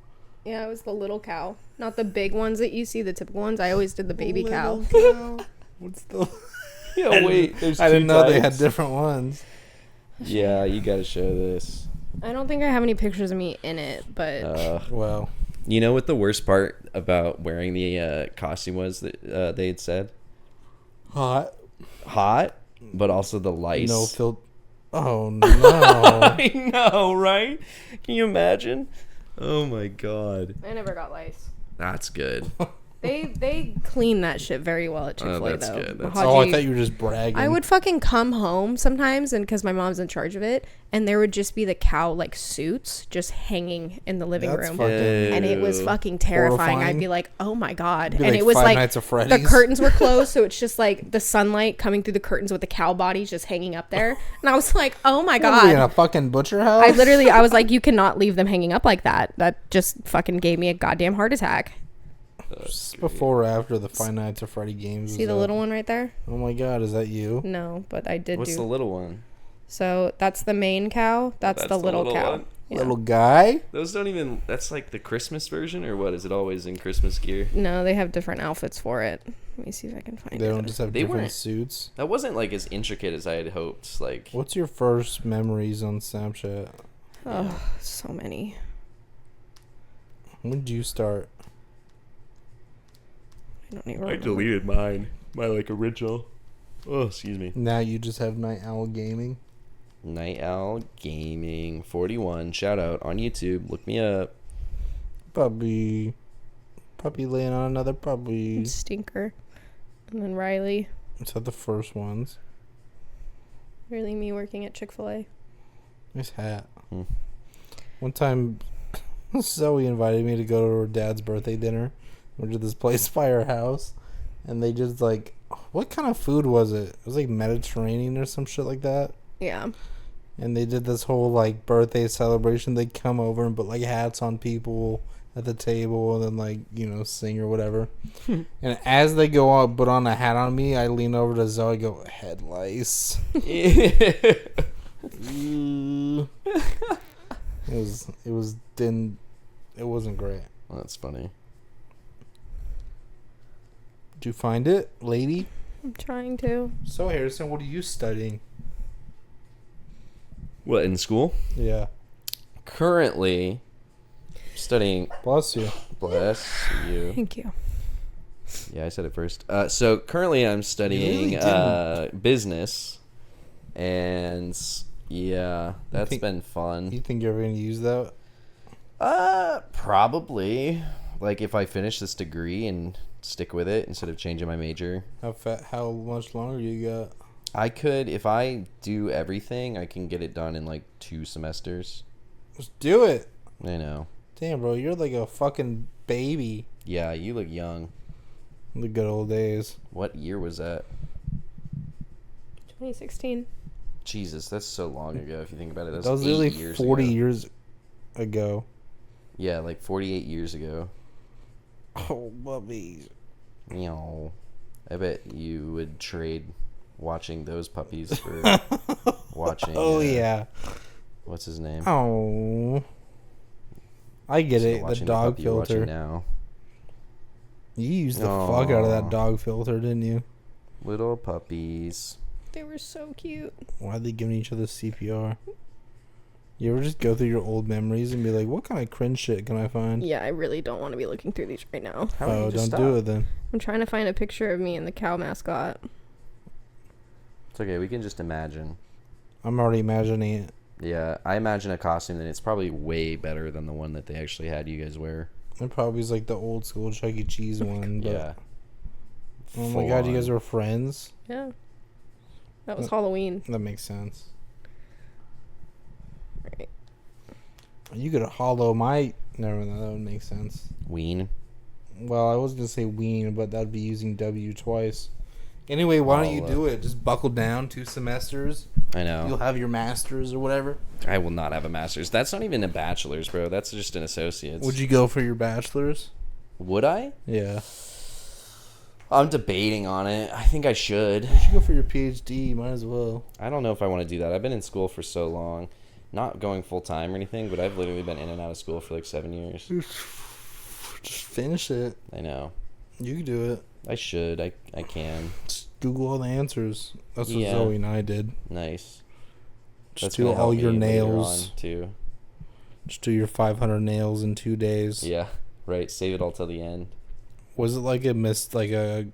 Yeah, it was the little cow. Not the big ones that you see, the typical ones. I always did the baby cow. Little cow. What's the? Yeah, wait. There's I didn't two know they had types. different ones. Yeah, you got to show this. I don't think I have any pictures of me in it, but Well, You know what the worst part about wearing the costume was that they had said? hot. Hot, but also the lice. No filter. Oh no. I know, right? Can you imagine? Oh my god. I never got lice. That's good. They clean that shit very well at Chick-fil-A that's though. good. That's- Haji- Oh, I thought you were just bragging. I would fucking come home sometimes, and because my mom's in charge of it, and there would just be the cow like suits just hanging in the living That's room, fucking and it was Ew. fucking terrifying. Horrifying. I'd be like, oh my god, It'd be and like it was Five like Nights at the Freddy's. curtains were closed, so it's just like the sunlight coming through the curtains with the cow bodies just hanging up there, and I was like, oh my What are we in a god. fucking butcher house? I was like, you cannot leave them hanging up like that. That just fucking gave me a goddamn heart attack. Just before or after the Five Nights at Freddy games. See the little one right there? Oh my god, is that you? No, but I did What's do. the little one? So that's the main cow. That's the little cow. one? Yeah. Little guy? Those don't even. That's like the Christmas version, or what? Is it always in Christmas gear? No, they have different outfits for it. Let me see if I can find They it. don't just have They different weren't- suits. That wasn't like as intricate as I had hoped. Like, What's your first memories on Snapchat? Oh, so many. When did you start? I don't even remember. mine. My like original. Oh, excuse me. Now you just have Night Owl Gaming. Night Owl Gaming 41. Shout out on YouTube. Look me up. Puppy laying on another puppy. Stinker. And then Riley. Is that the first ones? Really me working at Chick-fil-A. Nice hat. Hmm. One time, Zoe invited me to go to her dad's birthday dinner. We went to this place by her house, and they just like, what kind of food was it? It was like Mediterranean or some shit like that. Yeah. And they did this whole like birthday celebration. They come over and put like hats on people at the table, and then like sing or whatever. And as they go out, put on a hat on me, I lean over to Zoe, and go head lice. Ooh. It wasn't great. That's funny. Did you find it, lady? I'm trying to. So Harrison, what are you studying? What, in school? Yeah. Currently studying. Bless you. Bless you. Thank you. Yeah, I said it first. So currently I'm studying really business, and yeah, that's think- been fun. You think you're ever gonna use that? Probably. Like if I finish this degree and stick with it instead of changing my major. How much longer you got? I could, if I do everything, I can get it done in like 2 semesters. Just do it. I know. Damn, bro, you're like a fucking baby. Yeah, you look young. The good old days. What year was that? 2016. Jesus, that's so long ago if you think about it. That was 8 literally years 40 ago. years ago. Yeah, like 48 years ago. Oh, puppy. Meow. I bet you would trade watching those puppies for watching. Oh, yeah. What's his name? Oh. I get Still it. The watching dog puppy you're watching filter. now. You used the fuck out of Aw. that dog filter, didn't you? Little puppies. They were so cute. Why'd they giving each other CPR? You ever just go through your old memories and be like, what kind of cringe shit can I find? Yeah, I really don't want to be looking through these right now. How about Oh, you just don't do stop? it then. I'm trying to find a picture of me and the cow mascot. It's okay. We can just imagine. I'm already imagining it. Yeah, I imagine a costume, and it's probably way better than the one that they actually had you guys wear. It probably is like the old school Chuck E. Cheese one. But Yeah. Oh my Full god, you guys on. were friends? Yeah. That was Halloween. That makes sense. Right. You could hollow my. Never mind, that would make sense. Ween. Well, I was gonna say ween, but that'd be using W twice. Anyway, why don't you do it? Just buckle down 2 semesters. I know. You'll have your masters or whatever. I will not have a master's. That's not even a bachelor's, bro. That's just an associate's. Would you go for your bachelor's? Would I? Yeah. I'm debating on it. I think I should. You should go for your PhD. Might as well. I don't know if I want to do that. I've been in school for so long. Not going full time or anything, but I've literally been in and out of school for like 7 years. Just finish it. I know. You can do it. I should. I can. Just Google all the answers. That's what Yeah. Zoe and I did. Nice. Just gonna do all help your me later nails. on, too. Just do your 500 nails in 2 days. Yeah. Right. Save it all till the end. Was it like a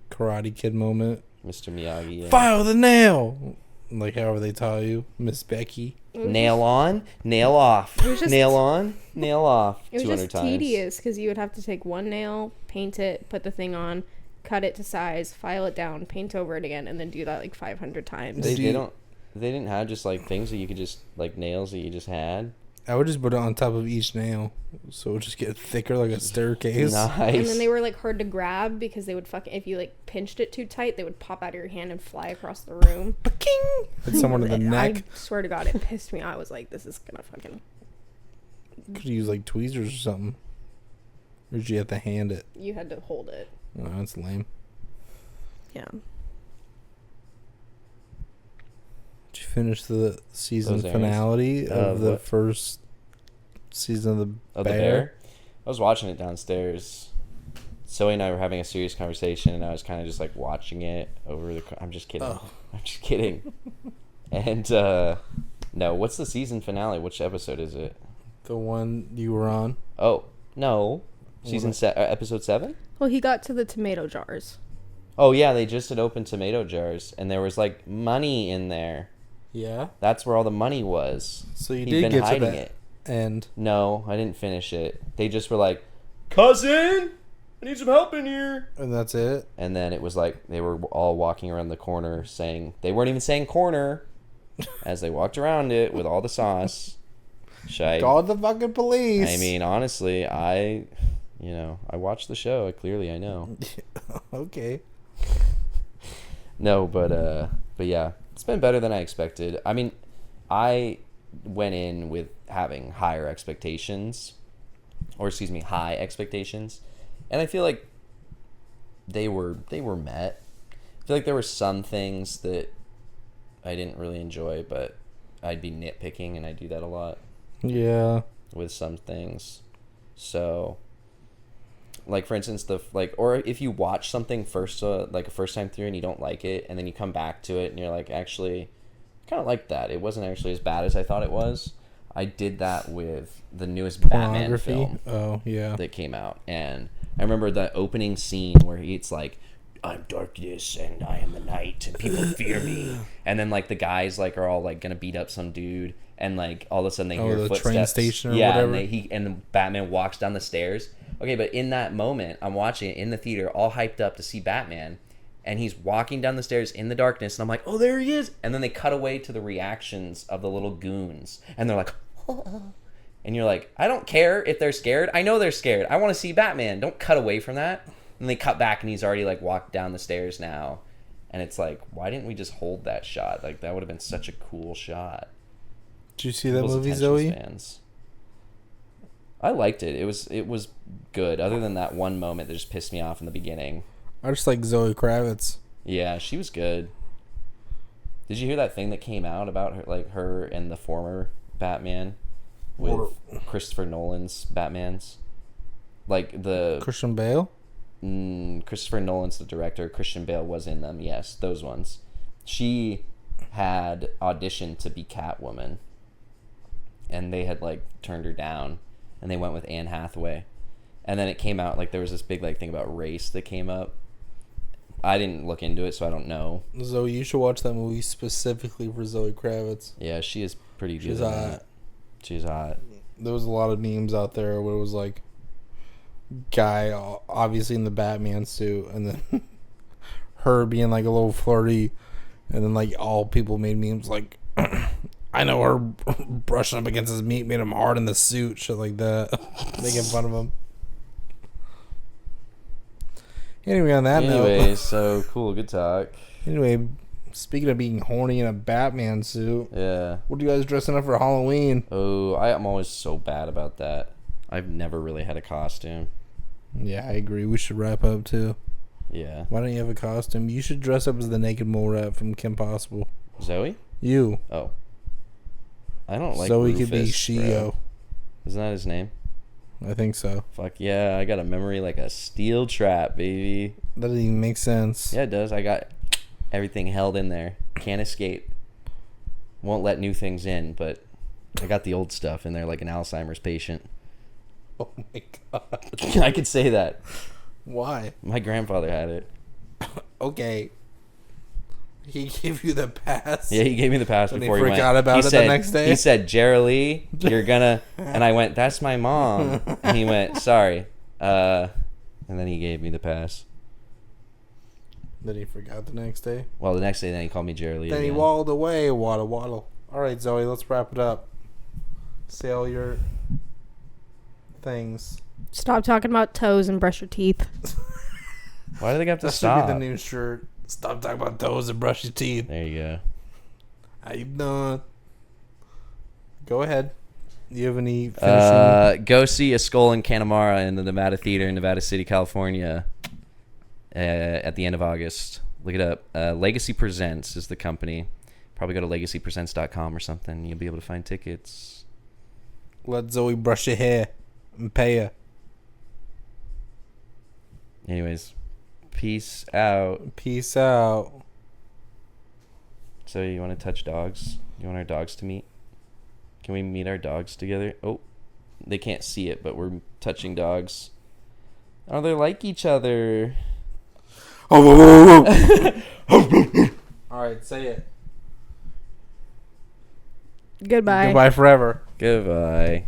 Karate Kid moment? Mr. Miyagi. Yeah. File the nail. Like however they tell you, Miss Becky. nail on, nail off, was just- nail on, nail off. It was 200 just times. tedious because you would have to take one nail, paint it, put the thing on, cut it to size, file it down, paint over it again, and then do that like 500 times. They don't. They didn't have just like things that you could just like nails that you just had. I would just put it on top of each nail, so it would just get thicker like a staircase. Nice. And then they were like hard to grab because they would if you like pinched it too tight, they would pop out of your hand and fly across the room. King! Hit someone in the neck. I swear to God, it pissed me off. I was like, this is gonna fucking. Could use like tweezers or something. Or did you have to hand it? You had to hold it. Oh, that's lame. Yeah. Did you finish the season Those finale of the what? first season of the Oh, the bear? I was watching it downstairs. Zoe and I were having a serious conversation, and I was kind of just like watching it over the. I'm just kidding. Oh. I'm just kidding. And no, what's the season finale? Which episode is it? The one you were on? Oh no, What? episode 7. Well, he got to the tomato jars. Oh yeah, they just had opened tomato jars, and there was like money in there. Yeah. That's where all the money was. So you He'd did been get to hiding that it. end. No, I didn't finish it. They just were like, "Cousin, I need some help in here." And that's it? And then it was like they were all walking around the corner saying, they weren't even saying corner as they walked around it with all the sauce. Call the fucking police. I mean, honestly, I watched the show. Clearly, I know. Okay. No, but yeah, it's been better than I expected. I mean, I went in with having high expectations, and I feel like they were met. I feel like there were some things that I didn't really enjoy, but I'd be nitpicking, and I do that a lot Yeah. with some things. So, like for instance, or if you watch something first, like a first time through, and you don't like it, and then you come back to it, and you're like, actually, I kind of like that. It wasn't actually as bad as I thought it was. I did that with the newest Batman film Oh, yeah. that came out, and I remember the opening scene where it's like, "I'm darkness and I am the night and people fear me," and then like the guys like are all like gonna beat up some dude, and like all of a sudden they hear the footsteps. train station or yeah, whatever. and the Batman walks down the stairs. Okay, but in that moment, I'm watching it in the theater, all hyped up to see Batman, and he's walking down the stairs in the darkness, and I'm like, "Oh, there he is!" And then they cut away to the reactions of the little goons, and they're like, "Oh." And you're like, I don't care if they're scared. I know they're scared. I want to see Batman. Don't cut away from that. And they cut back, and he's already like walked down the stairs now. And it's like, why didn't we just hold that shot? Like that would have been such a cool shot. Did you see that People's movie, attention Zoe? spans. I liked it. It was good. Other than that one moment that just pissed me off in the beginning. I just like Zoe Kravitz. Yeah, she was good. Did you hear that thing that came out about her, like her and the former Batman with Christopher Nolan's Batmans? Like the Christian Bale? Christopher Nolan's the director. Christian Bale was in them. Yes, those ones. She had auditioned to be Catwoman, and they had like turned her down, and they went with Anne Hathaway. And then it came out like there was this big like thing about race that came up. I didn't look into it, so I don't know. Zoe, you should watch that movie specifically for Zoe Kravitz. Yeah, she is pretty good. She's in hot. that. She's hot. There was a lot of memes out there where it was like guy obviously in the Batman suit, and then her being like a little flirty, and then like all people made memes like I know her brushing up against his meat made him hard in the suit, shit like that. Making fun of him. Anyway, on that Anyway, note. so cool, good talk. Anyway, speaking of being horny in a Batman suit, Yeah. what are you guys dressing up for Halloween? Oh, I am always so bad about that. I've never really had a costume. Yeah, I agree. We should wrap up too. Yeah. Why don't you have a costume? You should dress up as the naked mole rat from Kim Possible. Zoe? You. Oh. I don't like Zoe Rufus, could be bro. Shio. Isn't that his name? I think so. Fuck yeah, I got a memory like a steel trap, baby. That doesn't even make sense. Yeah, it does. I got everything held in there. Can't escape. Won't let new things in, but I got the old stuff in there like an Alzheimer's patient. Oh my god. I could say that. Why? My grandfather had it. Okay. He gave you the pass. Yeah, he gave me the pass Then he before he went. forgot about He it the said- next day? He said, "Jerry, you're gonna," and I went, "That's my mom." And he went, "Sorry," and then he gave me the pass. Then he forgot the next day. Well, the next day, then he called me Jerry. Then he again. waddled away. Waddle. All right, Zoe, let's wrap it up. Say all your things. Stop talking about toes and brush your teeth. Why do they have to That should stop? be the new shirt. Stop talking about toes and brush your teeth. There you go. How you doing? Go ahead. You have any finishing? Go see A Skull in Connemara in the Nevada Theater in Nevada City, California, at the end of August. Look it up. Legacy Presents is the company. Probably go to legacypresents.com or something. You'll be able to find tickets. Let Zoe brush your hair and pay her. Anyways, peace out. Peace out. So you want to touch dogs? You want our dogs to meet? Can we meet our dogs together? Oh, they can't see it, but we're touching dogs. Oh, they like each other. All right, say it. Goodbye. Goodbye forever. Goodbye.